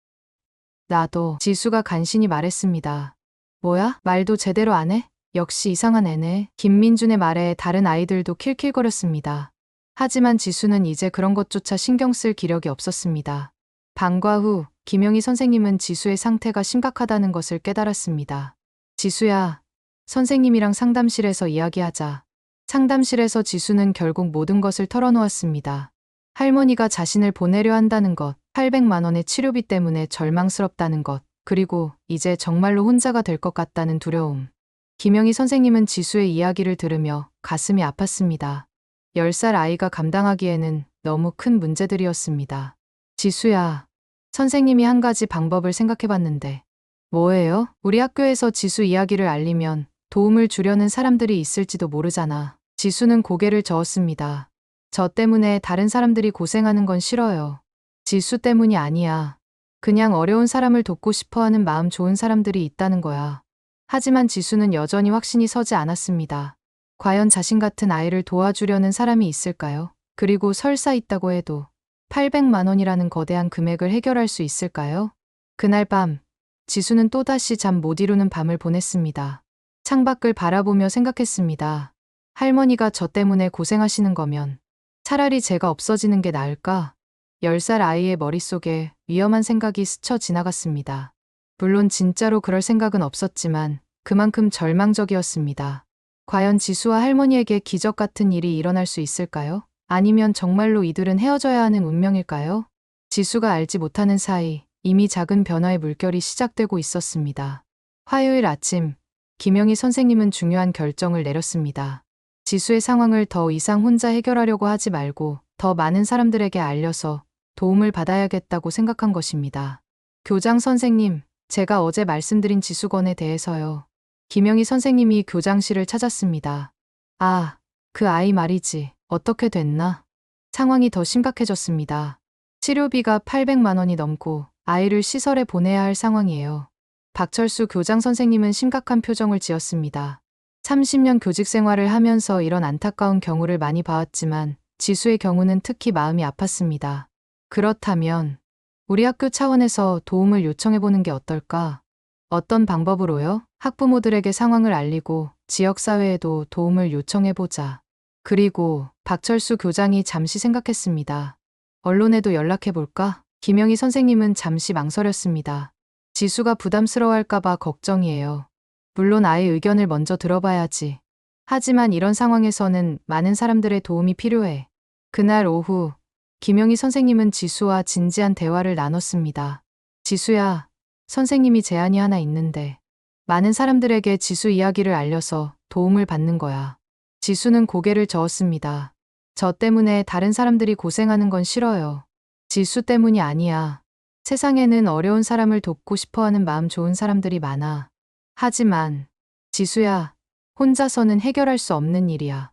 나도. 지수가 간신히 말했습니다. 뭐야? 말도 제대로 안 해? 역시 이상한 애네. 김민준의 말에 다른 아이들도 킬킬거렸습니다. 하지만 지수는 이제 그런 것조차 신경 쓸 기력이 없었습니다. 방과 후 김영희 선생님은 지수의 상태가 심각하다는 것을 깨달았습니다. 지수야, 선생님이랑 상담실에서 이야기하자. 상담실에서 지수는 결국 모든 것을 털어놓았습니다. 할머니가 자신을 보내려 한다는 것, 800만 원의 치료비 때문에 절망스럽다는 것, 그리고 이제 정말로 혼자가 될 것 같다는 두려움. 김영희 선생님은 지수의 이야기를 들으며 가슴이 아팠습니다. 10살 아이가 감당하기에는 너무 큰 문제들이었습니다. 지수야, 선생님이 한 가지 방법을 생각해봤는데. 뭐예요? 우리 학교에서 지수 이야기를 알리면 도움을 주려는 사람들이 있을지도 모르잖아. 지수는 고개를 저었습니다. 저 때문에 다른 사람들이 고생하는 건 싫어요. 지수 때문이 아니야. 그냥 어려운 사람을 돕고 싶어하는 마음 좋은 사람들이 있다는 거야. 하지만 지수는 여전히 확신이 서지 않았습니다. 과연 자신 같은 아이를 도와주려는 사람이 있을까요? 그리고 설사 있다고 해도 800만 원이라는 거대한 금액을 해결할 수 있을까요? 그날 밤, 지수는 또다시 잠 못 이루는 밤을 보냈습니다. 창밖을 바라보며 생각했습니다. 할머니가 저 때문에 고생하시는 거면 차라리 제가 없어지는 게 나을까? 10살 아이의 머릿속에 위험한 생각이 스쳐 지나갔습니다. 물론 진짜로 그럴 생각은 없었지만 그만큼 절망적이었습니다. 과연 지수와 할머니에게 기적 같은 일이 일어날 수 있을까요? 아니면 정말로 이들은 헤어져야 하는 운명일까요? 지수가 알지 못하는 사이 이미 작은 변화의 물결이 시작되고 있었습니다. 화요일 아침, 김영희 선생님은 중요한 결정을 내렸습니다. 지수의 상황을 더 이상 혼자 해결하려고 하지 말고 더 많은 사람들에게 알려서 도움을 받아야겠다고 생각한 것입니다. 교장 선생님, 제가 어제 말씀드린 지수건에 대해서요. 김영희 선생님이 교장실을 찾았습니다. 아, 그 아이 말이지. 어떻게 됐나? 상황이 더 심각해졌습니다. 치료비가 800만 원이 넘고 아이를 시설에 보내야 할 상황이에요. 박철수 교장 선생님은 심각한 표정을 지었습니다. 30년 교직 생활을 하면서 이런 안타까운 경우를 많이 봐왔지만 지수의 경우는 특히 마음이 아팠습니다. 그렇다면 우리 학교 차원에서 도움을 요청해보는 게 어떨까? 어떤 방법으로요? 학부모들에게 상황을 알리고 지역사회에도 도움을 요청해보자. 그리고 박철수 교장이 잠시 생각했습니다. 언론에도 연락해볼까? 김영희 선생님은 잠시 망설였습니다. 지수가 부담스러워할까봐 걱정이에요. 물론 아이의 의견을 먼저 들어봐야지. 하지만 이런 상황에서는 많은 사람들의 도움이 필요해. 그날 오후, 김영희 선생님은 지수와 진지한 대화를 나눴습니다. 지수야, 선생님이 제안이 하나 있는데 많은 사람들에게 지수 이야기를 알려서 도움을 받는 거야. 지수는 고개를 저었습니다. 저 때문에 다른 사람들이 고생하는 건 싫어요. 지수 때문이 아니야. 세상에는 어려운 사람을 돕고 싶어하는 마음 좋은 사람들이 많아. 하지만 지수야, 혼자서는 해결할 수 없는 일이야.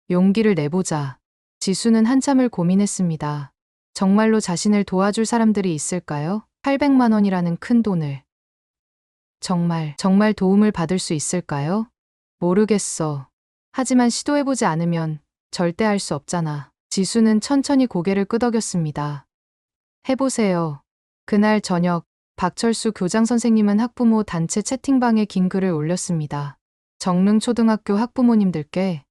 용기를 내보자. 지수는 한참을 고민했습니다. 정말로 자신을 도와줄 사람들이 있을까요? 800만 원이라는 큰 돈을. 정말 도움을 받을 수 있을까요? 모르겠어. 하지만 시도해보지 않으면 절대 알 수 없잖아. 지수는 천천히 고개를 끄덕였습니다. 해보세요. 그날 저녁, 박철수 교장 선생님은 학부모 단체 채팅방에 긴 글을 올렸습니다. 정릉초등학교 학부모님들께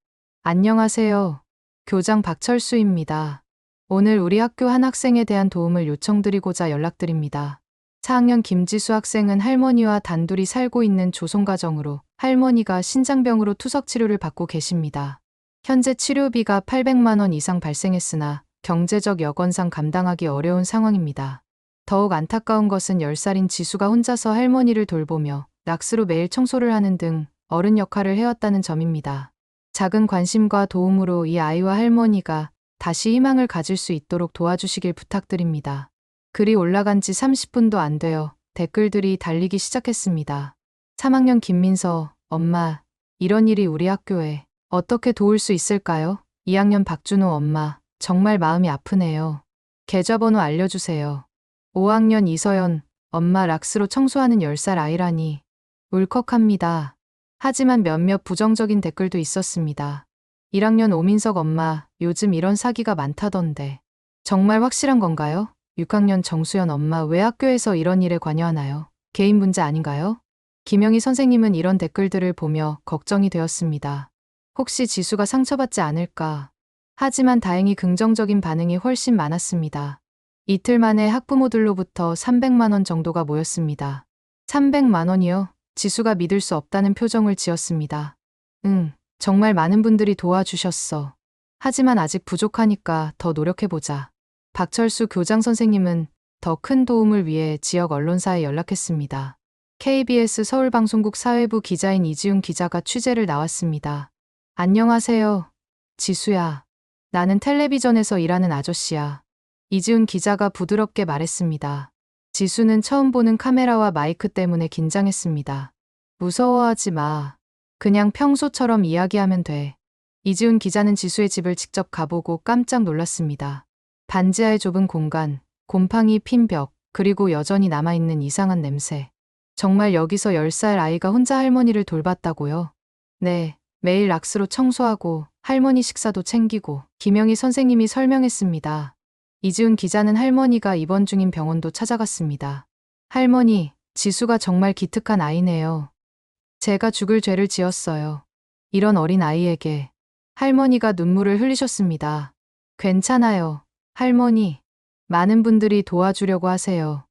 안녕하세요. 교장 박철수입니다. 오늘 우리 학교 한 학생에 대한 도움을 요청드리고자 연락드립니다. 4학년 김지수 학생은 할머니와 단둘이 살고 있는 조손가정으로 할머니가 신장병으로 투석 치료를 받고 계십니다. 현재 치료비가 800만 원 이상 발생했으나 경제적 여건상 감당하기 어려운 상황입니다. 더욱 안타까운 것은 10살인 지수가 혼자서 할머니를 돌보며 락스로 매일 청소를 하는 등 어른 역할을 해왔다는 점입니다. 작은 관심과 도움으로 이 아이와 할머니가 다시 희망을 가질 수 있도록 도와주시길 부탁드립니다. 글이 올라간 지 30분도 안 되어 댓글들이 달리기 시작했습니다. 3학년 김민서, 엄마, 이런 일이 우리 학교에 어떻게 도울 수 있을까요? 2학년 박준호, 엄마, 정말 마음이 아프네요. 계좌번호 알려주세요. 5학년 이서연, 엄마, 락스로 청소하는 10살 아이라니 울컥합니다. 하지만 몇몇 부정적인 댓글도 있었습니다. 1학년 오민석, 엄마, 요즘 이런 사기가 많다던데 정말 확실한 건가요? 6학년 정수연, 엄마, 왜 학교에서 이런 일에 관여하나요? 개인 문제 아닌가요? 김영희 선생님은 이런 댓글들을 보며 걱정이 되었습니다. 혹시 지수가 상처받지 않을까? 하지만 다행히 긍정적인 반응이 훨씬 많았습니다. 이틀 만에 학부모들로부터 300만 원 정도가 모였습니다. 300만 원이요? 지수가 믿을 수 없다는 표정을 지었습니다. 응, 정말 많은 분들이 도와주셨어. 하지만 아직 부족하니까 더 노력해보자. 박철수 교장 선생님은 더 큰 도움을 위해 지역 언론사에 연락했습니다. KBS 서울방송국 사회부 기자인 이지훈 기자가 취재를 나왔습니다. 안녕하세요. 지수야. 나는 텔레비전에서 일하는 아저씨야. 이지훈 기자가 부드럽게 말했습니다. 지수는 처음 보는 카메라와 마이크 때문에 긴장했습니다. 무서워하지 마. 그냥 평소처럼 이야기하면 돼. 이지훈 기자는 지수의 집을 직접 가보고 깜짝 놀랐습니다. 반지하의 좁은 공간, 곰팡이 핀 벽, 그리고 여전히 남아있는 이상한 냄새. 정말 여기서 10살 아이가 혼자 할머니를 돌봤다고요? 네, 매일 락스로 청소하고 할머니 식사도 챙기고 김영희 선생님이 설명했습니다. 이지훈 기자는 할머니가 입원 중인 병원도 찾아갔습니다. 할머니, 지수가 정말 기특한 아이네요. 제가 죽을 죄를 지었어요. 이런 어린 아이에게. 할머니가 눈물을 흘리셨습니다. 괜찮아요. 할머니, 많은 분들이 도와주려고 하세요.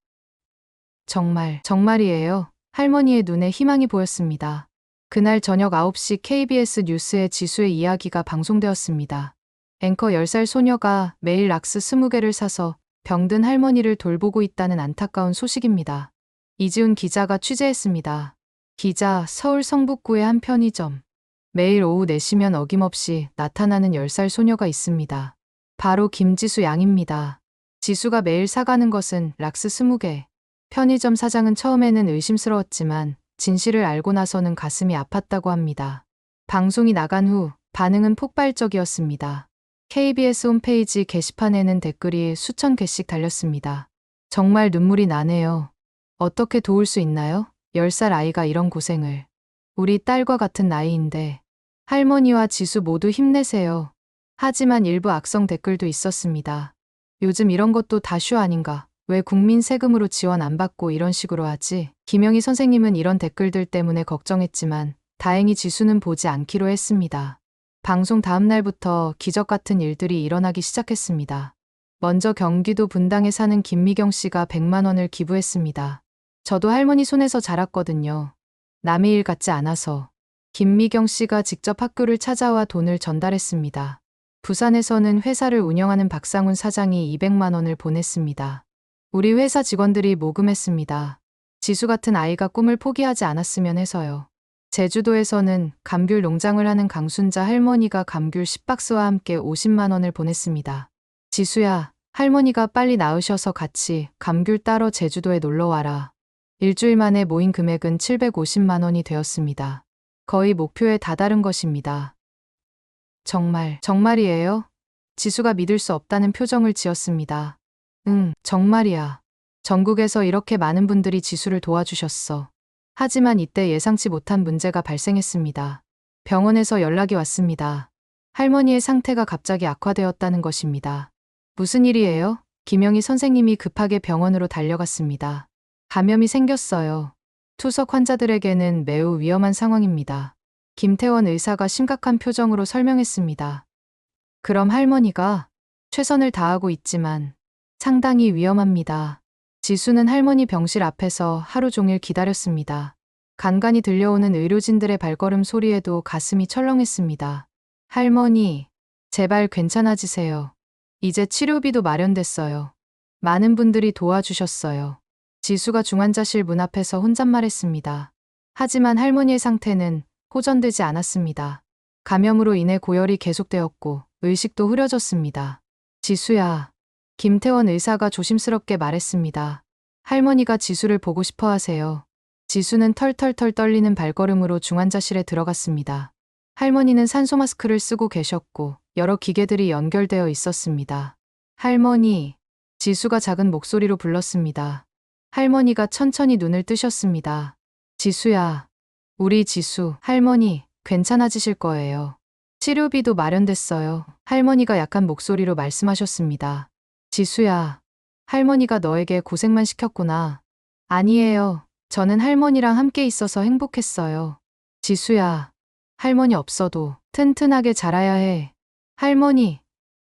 정말이에요. 할머니의 눈에 희망이 보였습니다. 그날 저녁 9시 KBS 뉴스에 지수의 이야기가 방송되었습니다. 앵커 10살 소녀가 매일 락스 20개를 사서 병든 할머니를 돌보고 있다는 안타까운 소식입니다. 이지훈 기자가 취재했습니다. 기자, 서울 성북구의 한 편의점. 매일 오후 4시면 어김없이 나타나는 10살 소녀가 있습니다. 바로 김지수 양입니다. 지수가 매일 사가는 것은 락스 20개. 편의점 사장은 처음에는 의심스러웠지만 진실을 알고 나서는 가슴이 아팠다고 합니다. 방송이 나간 후 반응은 폭발적이었습니다. KBS 홈페이지 게시판에는 댓글이 수천 개씩 달렸습니다. 정말 눈물이 나네요. 어떻게 도울 수 있나요? 10살 아이가 이런 고생을. 우리 딸과 같은 나이인데. 할머니와 지수 모두 힘내세요. 하지만 일부 악성 댓글도 있었습니다. 요즘 이런 것도 다슈 아닌가? 왜 국민 세금으로 지원 안 받고 이런 식으로 하지? 김영희 선생님은 이런 댓글들 때문에 걱정했지만 다행히 지수는 보지 않기로 했습니다. 방송 다음 날부터 기적 같은 일들이 일어나기 시작했습니다. 먼저 경기도 분당에 사는 김미경 씨가 100만 원을 기부했습니다. 저도 할머니 손에서 자랐거든요. 남의 일 같지 않아서. 김미경 씨가 직접 학교를 찾아와 돈을 전달했습니다. 부산에서는 회사를 운영하는 박상훈 사장이 200만 원을 보냈습니다. 우리 회사 직원들이 모금했습니다. 지수 같은 아이가 꿈을 포기하지 않았으면 해서요. 제주도에서는 감귤 농장을 하는 강순자 할머니가 감귤 10박스와 함께 50만 원을 보냈습니다. 지수야, 할머니가 빨리 나으셔서 같이 감귤 따러 제주도에 놀러 와라. 일주일 만에 모인 금액은 750만 원이 되었습니다. 거의 목표에 다다른 것입니다. 정말이에요? 지수가 믿을 수 없다는 표정을 지었습니다. 응, 정말이야. 전국에서 이렇게 많은 분들이 지수를 도와주셨어. 하지만 이때 예상치 못한 문제가 발생했습니다. 병원에서 연락이 왔습니다. 할머니의 상태가 갑자기 악화되었다는 것입니다. 무슨 일이에요? 김영희 선생님이 급하게 병원으로 달려갔습니다. 감염이 생겼어요. 투석 환자들에게는 매우 위험한 상황입니다. 김태원 의사가 심각한 표정으로 설명했습니다. 그럼 할머니가 최선을 다하고 있지만 상당히 위험합니다. 지수는 할머니 병실 앞에서 하루 종일 기다렸습니다. 간간히 들려오는 의료진들의 발걸음 소리에도 가슴이 철렁했습니다. 할머니, 제발 괜찮아지세요. 이제 치료비도 마련됐어요. 많은 분들이 도와주셨어요. 지수가 중환자실 문 앞에서 혼잣말했습니다. 하지만 할머니의 상태는 호전되지 않았습니다. 감염으로 인해 고열이 계속되었고 의식도 흐려졌습니다. 지수야. 김태원 의사가 조심스럽게 말했습니다. 할머니가 지수를 보고 싶어 하세요. 지수는 털털털 떨리는 발걸음으로 중환자실에 들어갔습니다. 할머니는 산소 마스크를 쓰고 계셨고 여러 기계들이 연결되어 있었습니다. 할머니. 지수가 작은 목소리로 불렀습니다. 할머니가 천천히 눈을 뜨셨습니다. 지수야. 우리 지수, 할머니, 괜찮아지실 거예요. 치료비도 마련됐어요. 할머니가 약한 목소리로 말씀하셨습니다. 지수야, 할머니가 너에게 고생만 시켰구나. 아니에요. 저는 할머니랑 함께 있어서 행복했어요. 지수야, 할머니 없어도 튼튼하게 자라야 해. 할머니,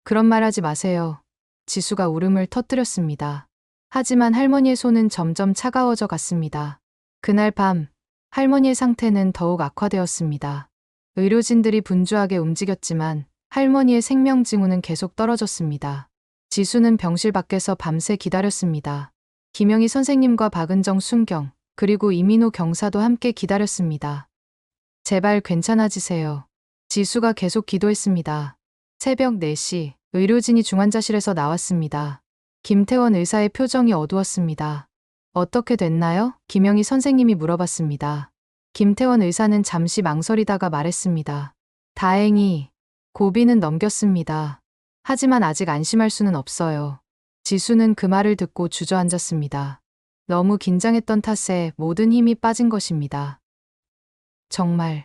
그런 말 하지 마세요. 지수가 울음을 터뜨렸습니다. 하지만 할머니의 손은 점점 차가워져 갔습니다. 그날 밤, 할머니의 상태는 더욱 악화되었습니다. 의료진들이 분주하게 움직였지만 할머니의 생명 징후는 계속 떨어졌습니다. 지수는 병실 밖에서 밤새 기다렸습니다. 김영희 선생님과 박은정 순경, 그리고 이민호 경사도 함께 기다렸습니다. 제발 괜찮아지세요. 지수가 계속 기도했습니다. 새벽 4시, 의료진이 중환자실에서 나왔습니다. 김태원 의사의 표정이 어두웠습니다. 어떻게 됐나요? 김영희 선생님이 물어봤습니다. 김태원 의사는 잠시 망설이다가 말했습니다. 다행히 고비는 넘겼습니다. 하지만 아직 안심할 수는 없어요. 지수는 그 말을 듣고 주저앉았습니다. 너무 긴장했던 탓에 모든 힘이 빠진 것입니다.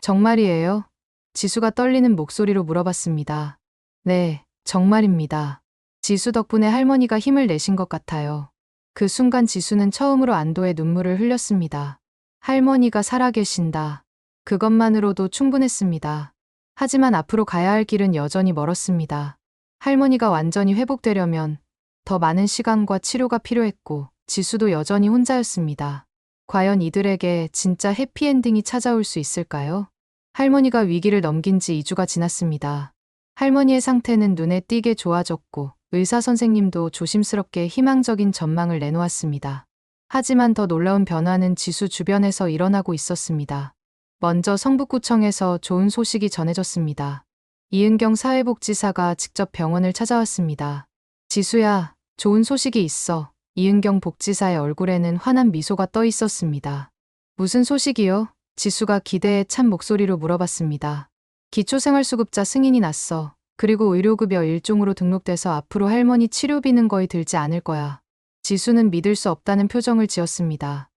정말이에요? 지수가 떨리는 목소리로 물어봤습니다. 네, 정말입니다. 지수 덕분에 할머니가 힘을 내신 것 같아요. 그 순간 지수는 처음으로 안도의 눈물을 흘렸습니다. 할머니가 살아계신다. 그것만으로도 충분했습니다. 하지만 앞으로 가야 할 길은 여전히 멀었습니다. 할머니가 완전히 회복되려면 더 많은 시간과 치료가 필요했고 지수도 여전히 혼자였습니다. 과연 이들에게 진짜 해피엔딩이 찾아올 수 있을까요? 할머니가 위기를 넘긴 지 2주가 지났습니다. 할머니의 상태는 눈에 띄게 좋아졌고 의사 선생님도 조심스럽게 희망적인 전망을 내놓았습니다. 하지만 더 놀라운 변화는 지수 주변에서 일어나고 있었습니다. 먼저 성북구청에서 좋은 소식이 전해졌습니다. 이은경 사회복지사가 직접 병원을 찾아왔습니다. 지수야, 좋은 소식이 있어. 이은경 복지사의 얼굴에는 환한 미소가 떠 있었습니다. 무슨 소식이요? 지수가 기대에 찬 목소리로 물어봤습니다. 기초생활수급자 승인이 났어. 그리고 의료급여 일종으로 등록돼서 앞으로 할머니 치료비는 거의 들지 않을 거야. 지수는 믿을 수 없다는 표정을 지었습니다.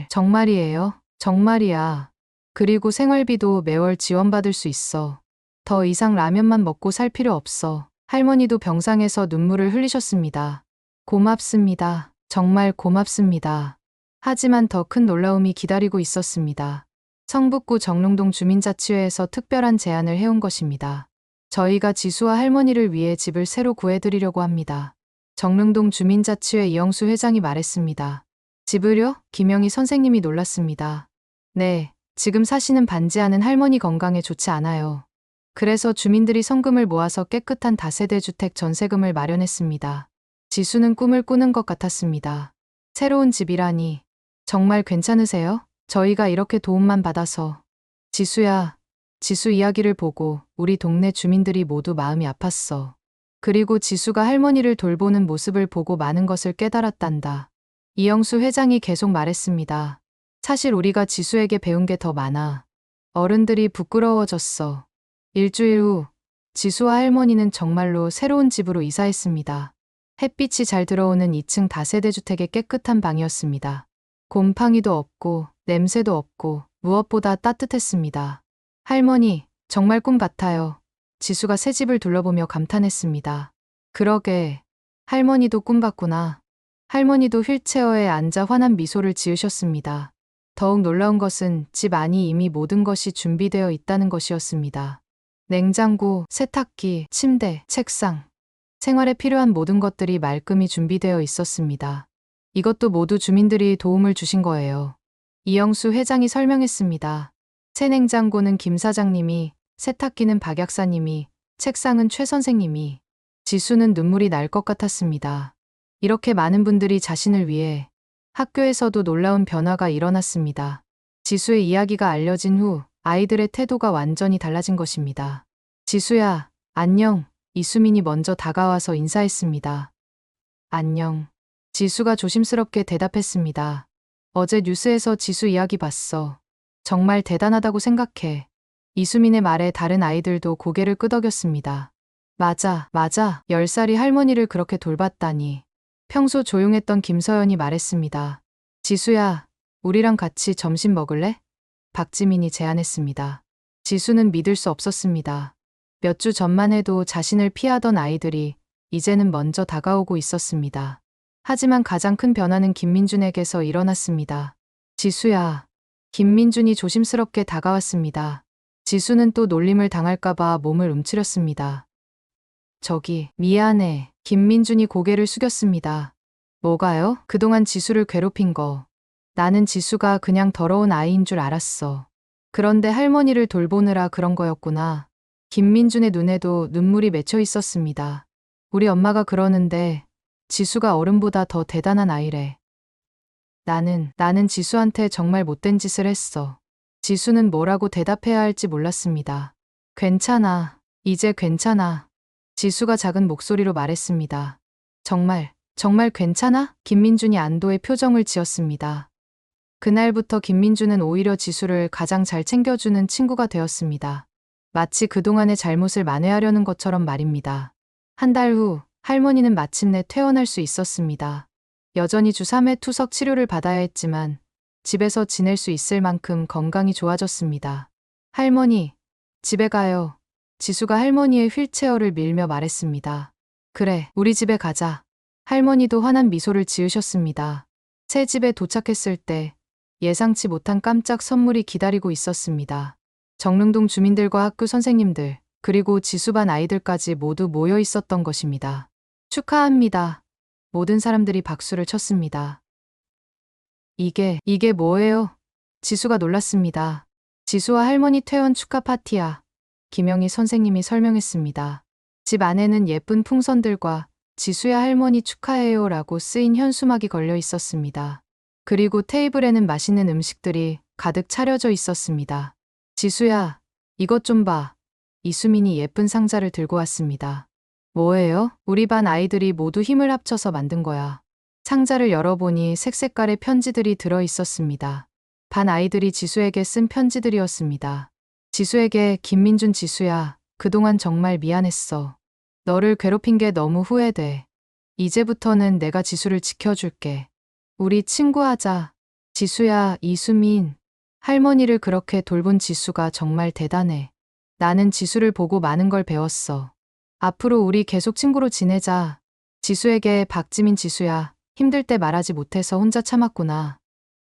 정말이에요? 정말이야. 그리고 생활비도 매월 지원받을 수 있어. 더 이상 라면만 먹고 살 필요 없어. 할머니도 병상에서 눈물을 흘리셨습니다. 고맙습니다. 정말 고맙습니다. 하지만 더 큰 놀라움이 기다리고 있었습니다. 성북구 정릉동 주민자치회에서 특별한 제안을 해온 것입니다. 저희가 지수와 할머니를 위해 집을 새로 구해드리려고 합니다. 정릉동 주민자치회 이영수 회장이 말했습니다. 집을요? 김영희 선생님이 놀랐습니다. 네, 지금 사시는 반지하는 할머니 건강에 좋지 않아요. 그래서 주민들이 성금을 모아서 깨끗한 다세대 주택 전세금을 마련했습니다. 지수는 꿈을 꾸는 것 같았습니다. 새로운 집이라니. 정말 괜찮으세요? 저희가 이렇게 도움만 받아서. 지수야, 지수 이야기를 보고 우리 동네 주민들이 모두 마음이 아팠어. 그리고 지수가 할머니를 돌보는 모습을 보고 많은 것을 깨달았단다. 이영수 회장이 계속 말했습니다. 사실 우리가 지수에게 배운 게 더 많아. 어른들이 부끄러워졌어. 일주일 후, 지수와 할머니는 정말로 새로운 집으로 이사했습니다. 햇빛이 잘 들어오는 2층 다세대 주택의 깨끗한 방이었습니다. 곰팡이도 없고 냄새도 없고 무엇보다 따뜻했습니다. 할머니, 정말 꿈 같아요. 지수가 새 집을 둘러보며 감탄했습니다. 그러게, 할머니도 꿈 봤구나. 할머니도 휠체어에 앉아 환한 미소를 지으셨습니다. 더욱 놀라운 것은 집 안이 이미 모든 것이 준비되어 있다는 것이었습니다. 냉장고, 세탁기, 침대, 책상. 생활에 필요한 모든 것들이 말끔히 준비되어 있었습니다. 이것도 모두 주민들이 도움을 주신 거예요. 이영수 회장이 설명했습니다. 새 냉장고는 김 사장님이, 세탁기는 박 약사님이, 책상은 최 선생님이. 지수는 눈물이 날 것 같았습니다. 이렇게 많은 분들이 자신을 위해. 학교에서도 놀라운 변화가 일어났습니다. 지수의 이야기가 알려진 후 아이들의 태도가 완전히 달라진 것입니다. 지수야, 안녕. 이수민이 먼저 다가와서 인사했습니다. 안녕. 지수가 조심스럽게 대답했습니다. 어제 뉴스에서 지수 이야기 봤어. 정말 대단하다고 생각해. 이수민의 말에 다른 아이들도 고개를 끄덕였습니다. 맞아. 10살이 할머니를 그렇게 돌봤다니. 평소 조용했던 김서연이 말했습니다. 지수야, 우리랑 같이 점심 먹을래? 박지민이 제안했습니다. 지수는 믿을 수 없었습니다. 몇 주 전만 해도 자신을 피하던 아이들이 이제는 먼저 다가오고 있었습니다. 하지만 가장 큰 변화는 김민준에게서 일어났습니다. 지수야. 김민준이 조심스럽게 다가왔습니다. 지수는 또 놀림을 당할까봐 몸을 움츠렸습니다. 저기, 미안해. 김민준이 고개를 숙였습니다. 뭐가요? 그동안 지수를 괴롭힌 거. 나는 지수가 그냥 더러운 아이인 줄 알았어. 그런데 할머니를 돌보느라 그런 거였구나. 김민준의 눈에도 눈물이 맺혀 있었습니다. 우리 엄마가 그러는데 지수가 어른보다 더 대단한 아이래. 나는 지수한테 정말 못된 짓을 했어. 지수는 뭐라고 대답해야 할지 몰랐습니다. 괜찮아. 이제 괜찮아. 지수가 작은 목소리로 말했습니다. 정말 괜찮아? 김민준이 안도의 표정을 지었습니다. 그날부터 김민준은 오히려 지수를 가장 잘 챙겨주는 친구가 되었습니다. 마치 그동안의 잘못을 만회하려는 것처럼 말입니다. 한 달 후, 할머니는 마침내 퇴원할 수 있었습니다. 여전히 주 3회 투석 치료를 받아야 했지만 집에서 지낼 수 있을 만큼 건강이 좋아졌습니다. 할머니, 집에 가요. 지수가 할머니의 휠체어를 밀며 말했습니다. 그래, 우리 집에 가자. 할머니도 환한 미소를 지으셨습니다. 새 집에 도착했을 때 예상치 못한 깜짝 선물이 기다리고 있었습니다. 정릉동 주민들과 학교 선생님들, 그리고 지수반 아이들까지 모두 모여 있었던 것입니다. 축하합니다. 모든 사람들이 박수를 쳤습니다. 이게 뭐예요? 지수가 놀랐습니다. 지수와 할머니 퇴원 축하 파티야. 김영희 선생님이 설명했습니다. 집 안에는 예쁜 풍선들과 지수야 할머니 축하해요라고 쓰인 현수막이 걸려 있었습니다. 그리고 테이블에는 맛있는 음식들이 가득 차려져 있었습니다. 지수야, 이것 좀 봐. 이수민이 예쁜 상자를 들고 왔습니다. 뭐예요? 우리 반 아이들이 모두 힘을 합쳐서 만든 거야. 상자를 열어보니 색색깔의 편지들이 들어 있었습니다. 반 아이들이 지수에게 쓴 편지들이었습니다. 지수에게 김민준 지수야, 그동안 정말 미안했어. 너를 괴롭힌 게 너무 후회돼. 이제부터는 내가 지수를 지켜줄게. 우리 친구하자. 지수야, 이수민. 할머니를 그렇게 돌본 지수가 정말 대단해. 나는 지수를 보고 많은 걸 배웠어. 앞으로 우리 계속 친구로 지내자. 지수에게 박지민 지수야, 힘들 때 말하지 못해서 혼자 참았구나.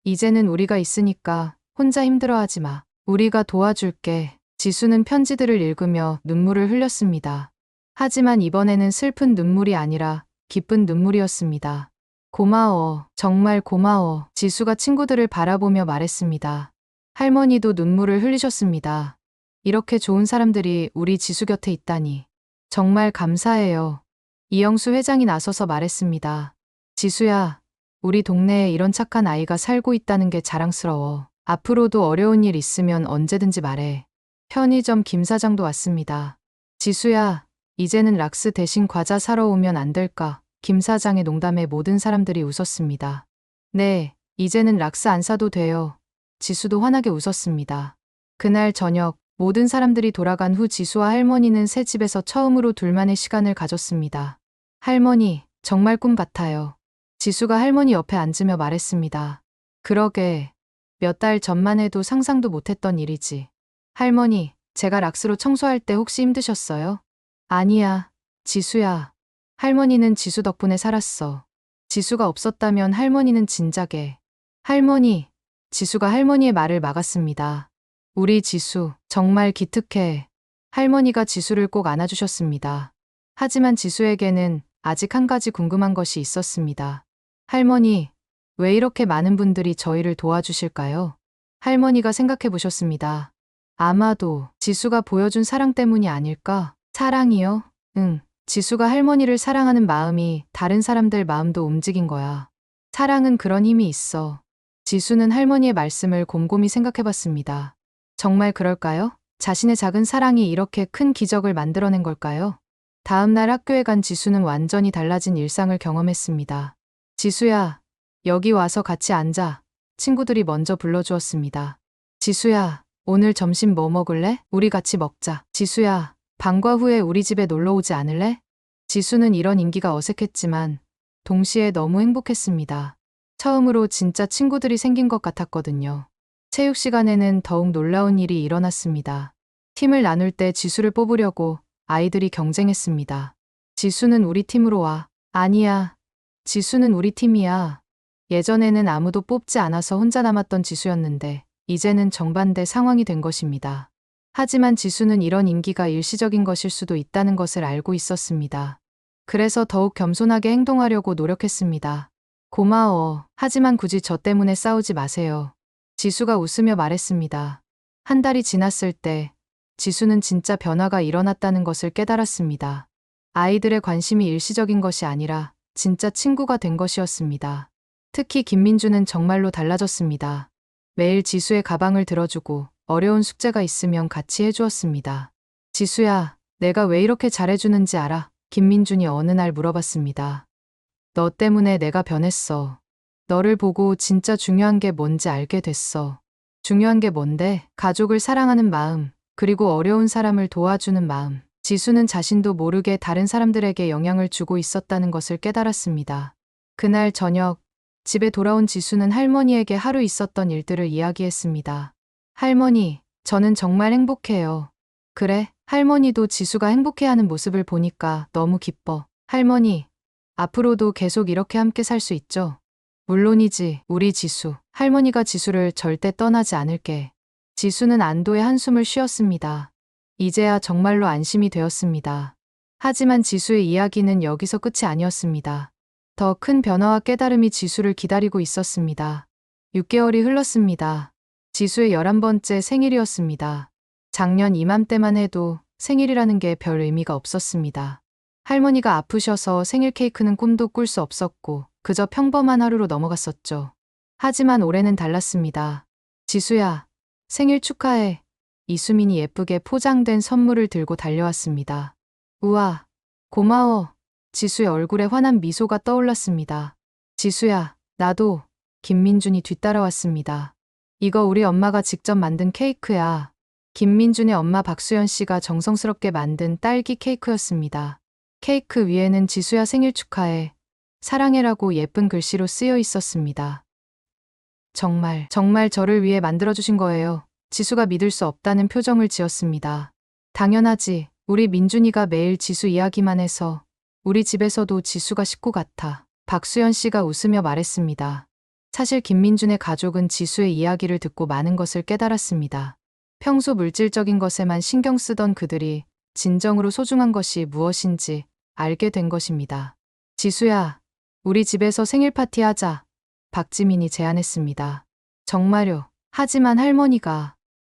이제는 우리가 있으니까 혼자 힘들어하지 마. 우리가 도와줄게. 지수는 편지들을 읽으며 눈물을 흘렸습니다. 하지만 이번에는 슬픈 눈물이 아니라 기쁜 눈물이었습니다. 고마워. 정말 고마워. 지수가 친구들을 바라보며 말했습니다. 할머니도 눈물을 흘리셨습니다. 이렇게 좋은 사람들이 우리 지수 곁에 있다니. 정말 감사해요. 이영수 회장이 나서서 말했습니다. 지수야, 우리 동네에 이런 착한 아이가 살고 있다는 게 자랑스러워. 앞으로도 어려운 일 있으면 언제든지 말해. 편의점 김 사장도 왔습니다. 지수야, 이제는 락스 대신 과자 사러 오면 안 될까? 김 사장의 농담에 모든 사람들이 웃었습니다. 네, 이제는 락스 안 사도 돼요. 지수도 환하게 웃었습니다. 그날 저녁, 모든 사람들이 돌아간 후 지수와 할머니는 새 집에서 처음으로 둘만의 시간을 가졌습니다. 할머니, 정말 꿈 같아요. 지수가 할머니 옆에 앉으며 말했습니다. 그러게, 몇 달 전만 해도 상상도 못했던 일이지. 할머니, 제가 락스로 청소할 때 혹시 힘드셨어요? 아니야, 지수야. 할머니는 지수 덕분에 살았어. 지수가 없었다면 할머니는 진작에. 할머니, 지수가 할머니의 말을 막았습니다. 우리 지수, 정말 기특해. 할머니가 지수를 꼭 안아주셨습니다. 하지만 지수에게는 아직 한 가지 궁금한 것이 있었습니다. 할머니, 왜 이렇게 많은 분들이 저희를 도와주실까요? 할머니가 생각해 보셨습니다. 아마도 지수가 보여준 사랑 때문이 아닐까? 사랑이요? 응. 지수가 할머니를 사랑하는 마음이 다른 사람들 마음도 움직인 거야. 사랑은 그런 힘이 있어. 지수는 할머니의 말씀을 곰곰이 생각해 봤습니다. 정말 그럴까요? 자신의 작은 사랑이 이렇게 큰 기적을 만들어낸 걸까요? 다음 날 학교에 간 지수는 완전히 달라진 일상을 경험했습니다. 지수야, 여기 와서 같이 앉아. 친구들이 먼저 불러주었습니다. 지수야, 오늘 점심 뭐 먹을래? 우리 같이 먹자. 지수야, 방과 후에 우리 집에 놀러 오지 않을래? 지수는 이런 인기가 어색했지만 동시에 너무 행복했습니다. 처음으로 진짜 친구들이 생긴 것 같았거든요. 체육 시간에는 더욱 놀라운 일이 일어났습니다. 팀을 나눌 때 지수를 뽑으려고 아이들이 경쟁했습니다. 지수는 우리 팀으로 와. 아니야. 지수는 우리 팀이야. 예전에는 아무도 뽑지 않아서 혼자 남았던 지수였는데 이제는 정반대 상황이 된 것입니다. 하지만 지수는 이런 인기가 일시적인 것일 수도 있다는 것을 알고 있었습니다. 그래서 더욱 겸손하게 행동하려고 노력했습니다. 고마워. 하지만 굳이 저 때문에 싸우지 마세요. 지수가 웃으며 말했습니다. 한 달이 지났을 때 지수는 진짜 변화가 일어났다는 것을 깨달았습니다. 아이들의 관심이 일시적인 것이 아니라 진짜 친구가 된 것이었습니다. 특히 김민주는 정말로 달라졌습니다. 매일 지수의 가방을 들어주고 어려운 숙제가 있으면 같이 해주었습니다. 지수야, 내가 왜 이렇게 잘해주는지 알아? 김민준이 어느 날 물어봤습니다. 너 때문에 내가 변했어. 너를 보고 진짜 중요한 게 뭔지 알게 됐어. 중요한 게 뭔데? 가족을 사랑하는 마음, 그리고 어려운 사람을 도와주는 마음. 지수는 자신도 모르게 다른 사람들에게 영향을 주고 있었다는 것을 깨달았습니다. 그날 저녁, 집에 돌아온 지수는 할머니에게 하루 있었던 일들을 이야기했습니다. 할머니, 저는 정말 행복해요. 그래, 할머니도 지수가 행복해하는 모습을 보니까 너무 기뻐. 할머니, 앞으로도 계속 이렇게 함께 살 수 있죠? 물론이지, 우리 지수. 할머니가 지수를 절대 떠나지 않을게. 지수는 안도의 한숨을 쉬었습니다. 이제야 정말로 안심이 되었습니다. 하지만 지수의 이야기는 여기서 끝이 아니었습니다. 더 큰 변화와 깨달음이 지수를 기다리고 있었습니다. 6개월이 흘렀습니다. 지수의 11번째 생일이었습니다. 작년 이맘때만 해도 생일이라는 게 별 의미가 없었습니다. 할머니가 아프셔서 생일 케이크는 꿈도 꿀 수 없었고 그저 평범한 하루로 넘어갔었죠. 하지만 올해는 달랐습니다. 지수야, 생일 축하해. 이수민이 예쁘게 포장된 선물을 들고 달려왔습니다. 우와, 고마워. 지수의 얼굴에 환한 미소가 떠올랐습니다. 지수야, 나도. 김민준이 뒤따라왔습니다. 이거 우리 엄마가 직접 만든 케이크야. 김민준의 엄마 박수연 씨가 정성스럽게 만든 딸기 케이크였습니다. 케이크 위에는 지수야 생일 축하해. 사랑해라고 예쁜 글씨로 쓰여 있었습니다. 정말 저를 위해 만들어주신 거예요. 지수가 믿을 수 없다는 표정을 지었습니다. 당연하지. 우리 민준이가 매일 지수 이야기만 해서 우리 집에서도 지수가 식구 같아. 박수연 씨가 웃으며 말했습니다. 사실 김민준의 가족은 지수의 이야기를 듣고 많은 것을 깨달았습니다. 평소 물질적인 것에만 신경 쓰던 그들이 진정으로 소중한 것이 무엇인지 알게 된 것입니다. 지수야, 우리 집에서 생일 파티 하자. 박지민이 제안했습니다. 정말요. 하지만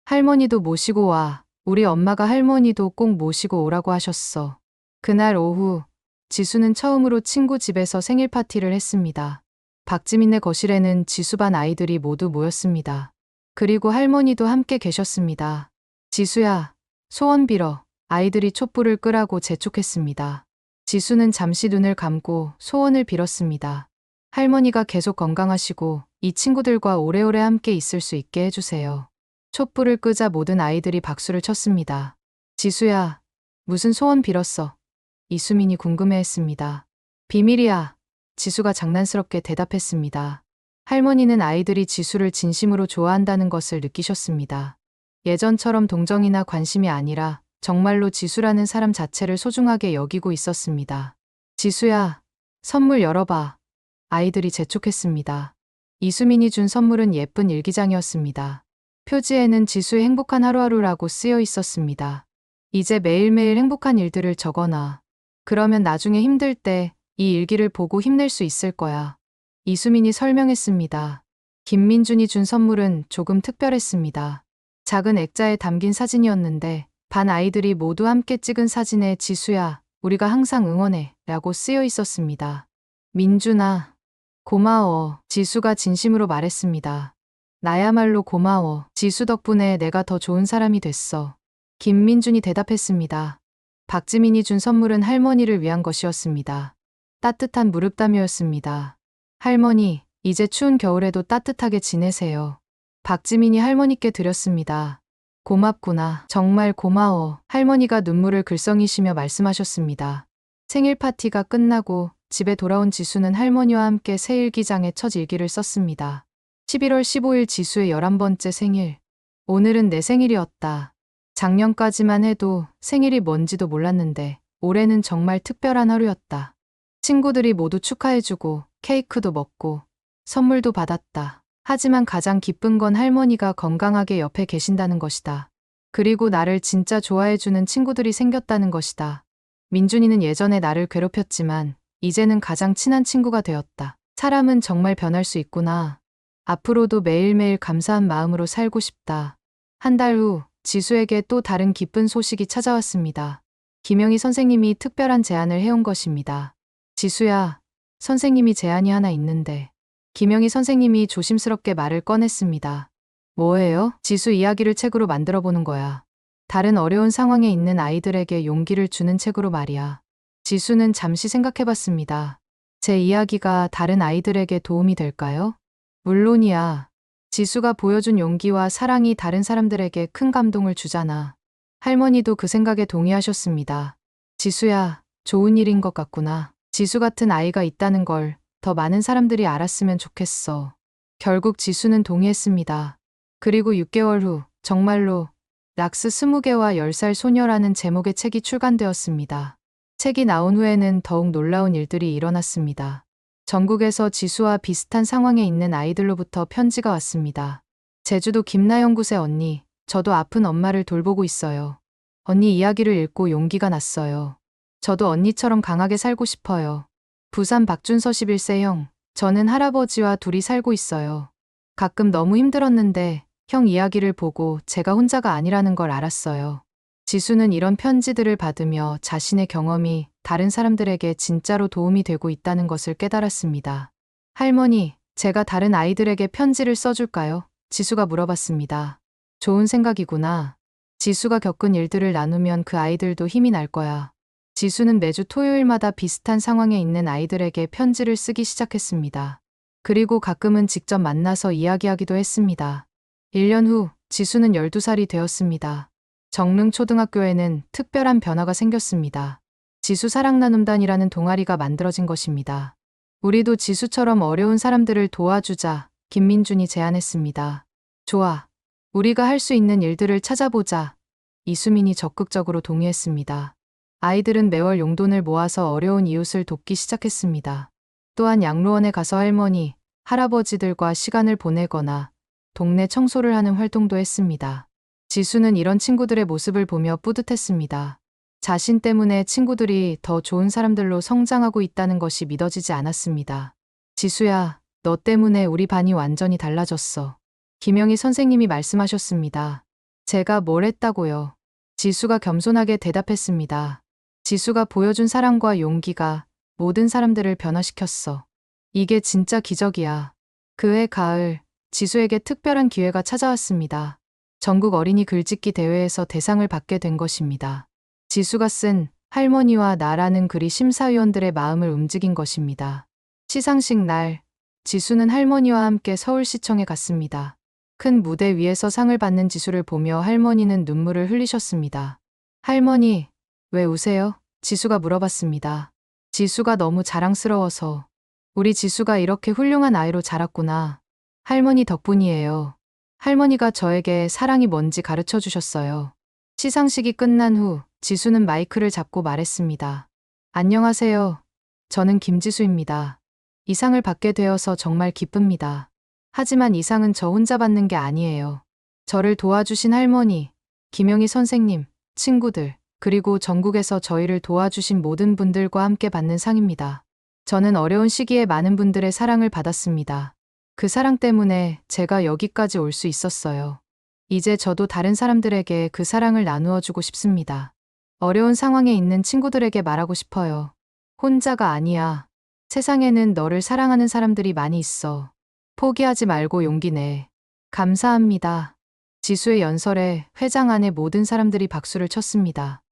할머니도 모시고 와. 우리 엄마가 할머니도 꼭 모시고 오라고 하셨어. 그날 오후, 지수는 처음으로 친구 집에서 생일 파티를 했습니다. 박지민네 거실에는 지수반 아이들이 모두 모였습니다. 그리고 할머니도 함께 계셨습니다. 지수야, 소원 빌어. 아이들이 촛불을 끄라고 재촉했습니다. 지수는 잠시 눈을 감고 소원을 빌었습니다. 할머니가 계속 건강하시고 이 친구들과 오래오래 함께 있을 수 있게 해주세요. 촛불을 끄자 모든 아이들이 박수를 쳤습니다. 지수야, 무슨 소원 빌었어? 이수민이 궁금해했습니다. 비밀이야. 지수가 장난스럽게 대답했습니다. 할머니는 아이들이 지수를 진심으로 좋아한다는 것을 느끼셨습니다. 예전처럼 동정이나 관심이 아니라 정말로 지수라는 사람 자체를 소중하게 여기고 있었습니다. 지수야, 선물 열어봐. 아이들이 재촉했습니다. 이수민이 준 선물은 예쁜 일기장이었습니다. 표지에는 지수의 행복한 하루하루라고 쓰여 있었습니다. 이제 매일매일 행복한 일들을 적어놔. 그러면 나중에 힘들 때 이 일기를 보고 힘낼 수 있을 거야. 이수민이 설명했습니다. 김민준이 준 선물은 조금 특별했습니다. 작은 액자에 담긴 사진이었는데 반 아이들이 모두 함께 찍은 사진에 지수야, 우리가 항상 응원해 라고 쓰여 있었습니다. 민준아, 고마워. 지수가 진심으로 말했습니다. 나야말로 고마워. 지수 덕분에 내가 더 좋은 사람이 됐어. 김민준이 대답했습니다. 박지민이 준 선물은 할머니를 위한 것이었습니다. 따뜻한 무릎담이었습니다. 할머니, 이제 추운 겨울에도 따뜻하게 지내세요. 박지민이 할머니께 드렸습니다. 고맙구나. 정말 고마워. 할머니가 눈물을 글썽이시며 말씀하셨습니다. 생일 파티가 끝나고 집에 돌아온 지수는 할머니와 함께 새 일기장에 첫 일기를 썼습니다. 11월 15일 지수의 11번째 생일. 오늘은 내 생일이었다. 작년까지만 해도 생일이 뭔지도 몰랐는데 올해는 정말 특별한 하루였다. 친구들이 모두 축하해주고 케이크도 먹고 선물도 받았다. 하지만 가장 기쁜 건 할머니가 건강하게 옆에 계신다는 것이다. 그리고 나를 진짜 좋아해주는 친구들이 생겼다는 것이다. 민준이는 예전에 나를 괴롭혔지만 이제는 가장 친한 친구가 되었다. 사람은 정말 변할 수 있구나. 앞으로도 매일매일 감사한 마음으로 살고 싶다. 한 달 후 지수에게 또 다른 기쁜 소식이 찾아왔습니다. 김영희 선생님이 특별한 제안을 해온 것입니다. 지수야, 선생님이 제안이 하나 있는데. 김영희 선생님이 조심스럽게 말을 꺼냈습니다. 뭐예요? 지수 이야기를 책으로 만들어 보는 거야. 다른 어려운 상황에 있는 아이들에게 용기를 주는 책으로 말이야. 지수는 잠시 생각해봤습니다. 제 이야기가 다른 아이들에게 도움이 될까요? 물론이야. 지수가 보여준 용기와 사랑이 다른 사람들에게 큰 감동을 주잖아. 할머니도 그 생각에 동의하셨습니다. 지수야, 좋은 일인 것 같구나. 지수 같은 아이가 있다는 걸 더 많은 사람들이 알았으면 좋겠어. 결국 지수는 동의했습니다. 그리고 6개월 후 정말로 락스 20개와 10살 소녀라는 제목의 책이 출간되었습니다. 책이 나온 후에는 더욱 놀라운 일들이 일어났습니다. 전국에서 지수와 비슷한 상황에 있는 아이들로부터 편지가 왔습니다. 제주도 김나영굿의 언니, 저도 아픈 엄마를 돌보고 있어요. 언니 이야기를 읽고 용기가 났어요. 저도 언니처럼 강하게 살고 싶어요. 부산 박준서 11세 형, 저는 할아버지와 둘이 살고 있어요. 가끔 너무 힘들었는데 형 이야기를 보고 제가 혼자가 아니라는 걸 알았어요. 지수는 이런 편지들을 받으며 자신의 경험이 다른 사람들에게 진짜로 도움이 되고 있다는 것을 깨달았습니다. 할머니, 제가 다른 아이들에게 편지를 써줄까요? 지수가 물어봤습니다. 좋은 생각이구나. 지수가 겪은 일들을 나누면 그 아이들도 힘이 날 거야. 지수는 매주 토요일마다 비슷한 상황에 있는 아이들에게 편지를 쓰기 시작했습니다. 그리고 가끔은 직접 만나서 이야기하기도 했습니다. 1년 후, 지수는 12살이 되었습니다. 정릉초등학교에는 특별한 변화가 생겼습니다. 지수 사랑나눔단이라는 동아리가 만들어진 것입니다. 우리도 지수처럼 어려운 사람들을 도와주자, 김민준이 제안했습니다. 좋아. 우리가 할 수 있는 일들을 찾아보자. 이수민이 적극적으로 동의했습니다. 아이들은 매월 용돈을 모아서 어려운 이웃을 돕기 시작했습니다. 또한 양로원에 가서 할머니, 할아버지들과 시간을 보내거나 동네 청소를 하는 활동도 했습니다. 지수는 이런 친구들의 모습을 보며 뿌듯했습니다. 자신 때문에 친구들이 더 좋은 사람들로 성장하고 있다는 것이 믿어지지 않았습니다. 지수야, 너 때문에 우리 반이 완전히 달라졌어. 김영희 선생님이 말씀하셨습니다. 제가 뭘 했다고요? 지수가 겸손하게 대답했습니다. 지수가 보여준 사랑과 용기가 모든 사람들을 변화시켰어. 이게 진짜 기적이야. 그해 가을, 지수에게 특별한 기회가 찾아왔습니다. 전국 어린이 글짓기 대회에서 대상을 받게 된 것입니다. 지수가 쓴 할머니와 나라는 글이 심사위원들의 마음을 움직인 것입니다. 시상식 날, 지수는 할머니와 함께 서울시청에 갔습니다. 큰 무대 위에서 상을 받는 지수를 보며 할머니는 눈물을 흘리셨습니다. 할머니, 왜 우세요? 지수가 물어봤습니다. 지수가 너무 자랑스러워서. 우리 지수가 이렇게 훌륭한 아이로 자랐구나. 할머니 덕분이에요. 할머니가 저에게 사랑이 뭔지 가르쳐 주셨어요. 시상식이 끝난 후 지수는 마이크를 잡고 말했습니다. 안녕하세요. 저는 김지수입니다. 이 상을 받게 되어서 정말 기쁩니다. 하지만 이 상은 저 혼자 받는 게 아니에요. 저를 도와주신 할머니, 김영희 선생님, 친구들, 그리고 전국에서 저희를 도와주신 모든 분들과 함께 받는 상입니다. 저는 어려운 시기에 많은 분들의 사랑을 받았습니다. 그 사랑 때문에 제가 여기까지 올 수 있었어요. 이제 저도 다른 사람들에게 그 사랑을 나누어 주고 싶습니다. 어려운 상황에 있는 친구들에게 말하고 싶어요. 혼자가 아니야. 세상에는 너를 사랑하는 사람들이 많이 있어. 포기하지 말고 용기 내. 감사합니다. 지수의 연설에 회장 안의 모든 사람들이 박수를 쳤습니다.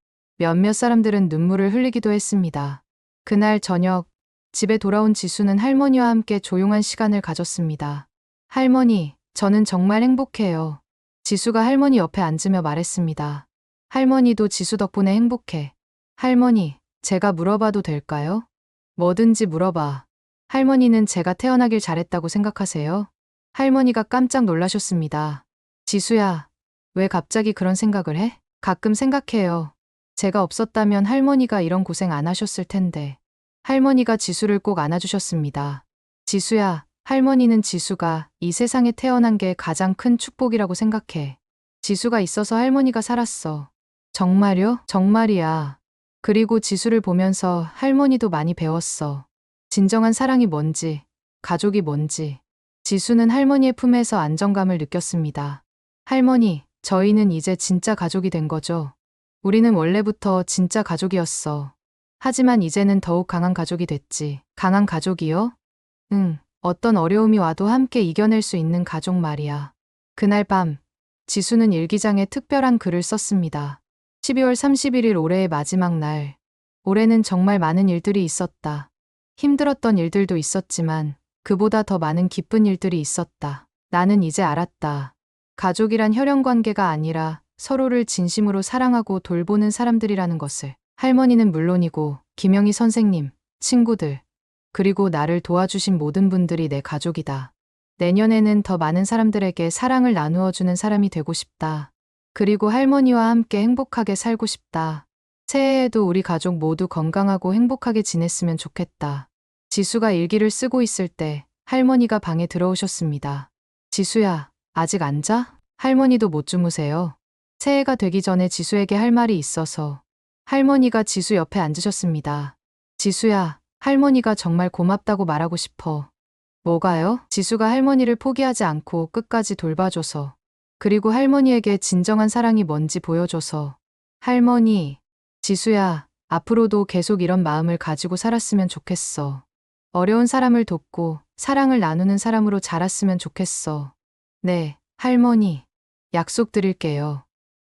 몇몇 사람들은 눈물을 흘리기도 했습니다. 그날 저녁, 집에 돌아온 지수는 할머니와 함께 조용한 시간을 가졌습니다. 할머니, 저는 정말 행복해요. 지수가 할머니 옆에 앉으며 말했습니다. 할머니도 지수 덕분에 행복해. 할머니, 제가 물어봐도 될까요? 뭐든지 물어봐. 할머니는 제가 태어나길 잘했다고 생각하세요? 할머니가 깜짝 놀라셨습니다. 지수야, 왜 갑자기 그런 생각을 해? 가끔 생각해요. 제가 없었다면 할머니가 이런 고생 안 하셨을 텐데. 할머니가 지수를 꼭 안아주셨습니다. 지수야, 할머니는 지수가 이 세상에 태어난 게 가장 큰 축복이라고 생각해. 지수가 있어서 할머니가 살았어. 정말요? 정말이야. 그리고 지수를 보면서 할머니도 많이 배웠어. 진정한 사랑이 뭔지, 가족이 뭔지. 지수는 할머니의 품에서 안정감을 느꼈습니다. 할머니, 저희는 이제 진짜 가족이 된 거죠. 우리는 원래부터 진짜 가족이었어. 하지만 이제는 더욱 강한 가족이 됐지. 강한 가족이요? 응, 어떤 어려움이 와도 함께 이겨낼 수 있는 가족 말이야. 그날 밤, 지수는 일기장에 특별한 글을 썼습니다. 12월 31일 올해의 마지막 날. 올해는 정말 많은 일들이 있었다. 힘들었던 일들도 있었지만 그보다 더 많은 기쁜 일들이 있었다. 나는 이제 알았다. 가족이란 혈연 관계가 아니라 서로를 진심으로 사랑하고 돌보는 사람들이라는 것을. 할머니는 물론이고 김영희 선생님, 친구들, 그리고 나를 도와주신 모든 분들이 내 가족이다. 내년에는 더 많은 사람들에게 사랑을 나누어 주는 사람이 되고 싶다. 그리고 할머니와 함께 행복하게 살고 싶다. 새해에도 우리 가족 모두 건강하고 행복하게 지냈으면 좋겠다. 지수가 일기를 쓰고 있을 때 할머니가 방에 들어오셨습니다. 지수야, 아직 안 자? 할머니도 못 주무세요. 새해가 되기 전에 지수에게 할 말이 있어서. 할머니가 지수 옆에 앉으셨습니다. 지수야, 할머니가 정말 고맙다고 말하고 싶어. 뭐가요? 지수가 할머니를 포기하지 않고 끝까지 돌봐줘서. 그리고 할머니에게 진정한 사랑이 뭔지 보여줘서. 할머니, 지수야, 앞으로도 계속 이런 마음을 가지고 살았으면 좋겠어. 어려운 사람을 돕고 사랑을 나누는 사람으로 자랐으면 좋겠어. 네, 할머니. 약속드릴게요.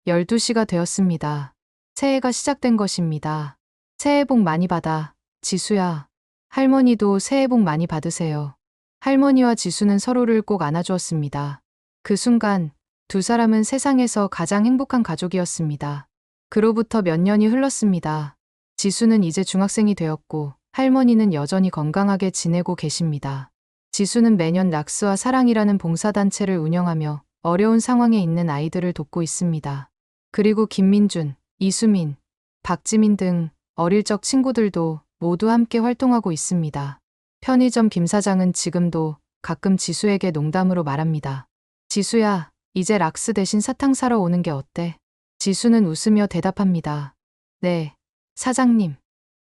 12시가 되었습니다. 새해가 시작된 것입니다. 새해 복 많이 받아, 지수야. 할머니도 새해 복 많이 받으세요. 할머니와 지수는 서로를 꼭 안아주었습니다. 그 순간 두 사람은 세상에서 가장 행복한 가족이었습니다. 그로부터 몇 년이 흘렀습니다. 지수는 이제 중학생이 되었고 할머니는 여전히 건강하게 지내고 계십니다. 지수는 매년 락스와 사랑이라는 봉사단체를 운영하며 어려운 상황에 있는 아이들을 돕고 있습니다. 그리고 김민준, 이수민, 박지민 등 어릴 적 친구들도 모두 함께 활동하고 있습니다. 편의점 김 사장은 지금도 가끔 지수에게 농담으로 말합니다. 지수야, 이제 락스 대신 사탕 사러 오는 게 어때? 지수는 웃으며 대답합니다. 네, 사장님.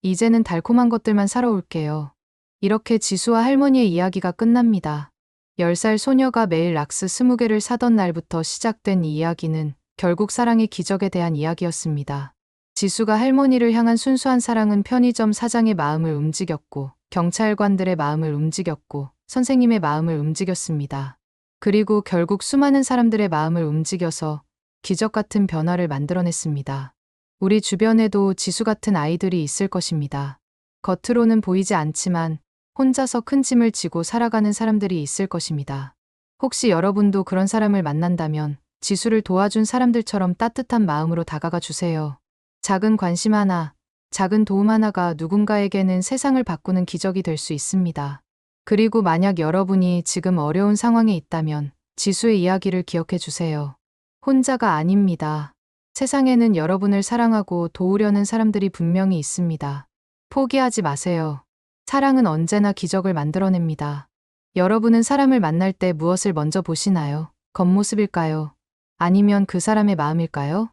이제는 달콤한 것들만 사러 올게요. 이렇게 지수와 할머니의 이야기가 끝납니다. 10살 소녀가 매일 락스 20개를 사던 날부터 시작된 이 이야기는 결국 사랑의 기적에 대한 이야기였습니다. 지수가 할머니를 향한 순수한 사랑은 편의점 사장의 마음을 움직였고, 경찰관들의 마음을 움직였고, 선생님의 마음을 움직였습니다. 그리고 결국 수많은 사람들의 마음을 움직여서 기적 같은 변화를 만들어냈습니다. 우리 주변에도 지수 같은 아이들이 있을 것입니다. 겉으로는 보이지 않지만 혼자서 큰 짐을 지고 살아가는 사람들이 있을 것입니다. 혹시 여러분도 그런 사람을 만난다면 지수를 도와준 사람들처럼 따뜻한 마음으로 다가가 주세요. 작은 관심 하나, 작은 도움 하나가 누군가에게는 세상을 바꾸는 기적이 될 수 있습니다. 그리고 만약 여러분이 지금 어려운 상황에 있다면 지수의 이야기를 기억해 주세요. 혼자가 아닙니다. 세상에는 여러분을 사랑하고 도우려는 사람들이 분명히 있습니다. 포기하지 마세요. 사랑은 언제나 기적을 만들어냅니다. 여러분은 사람을 만날 때 무엇을 먼저 보시나요? 겉모습일까요? 아니면 그 사람의 마음일까요?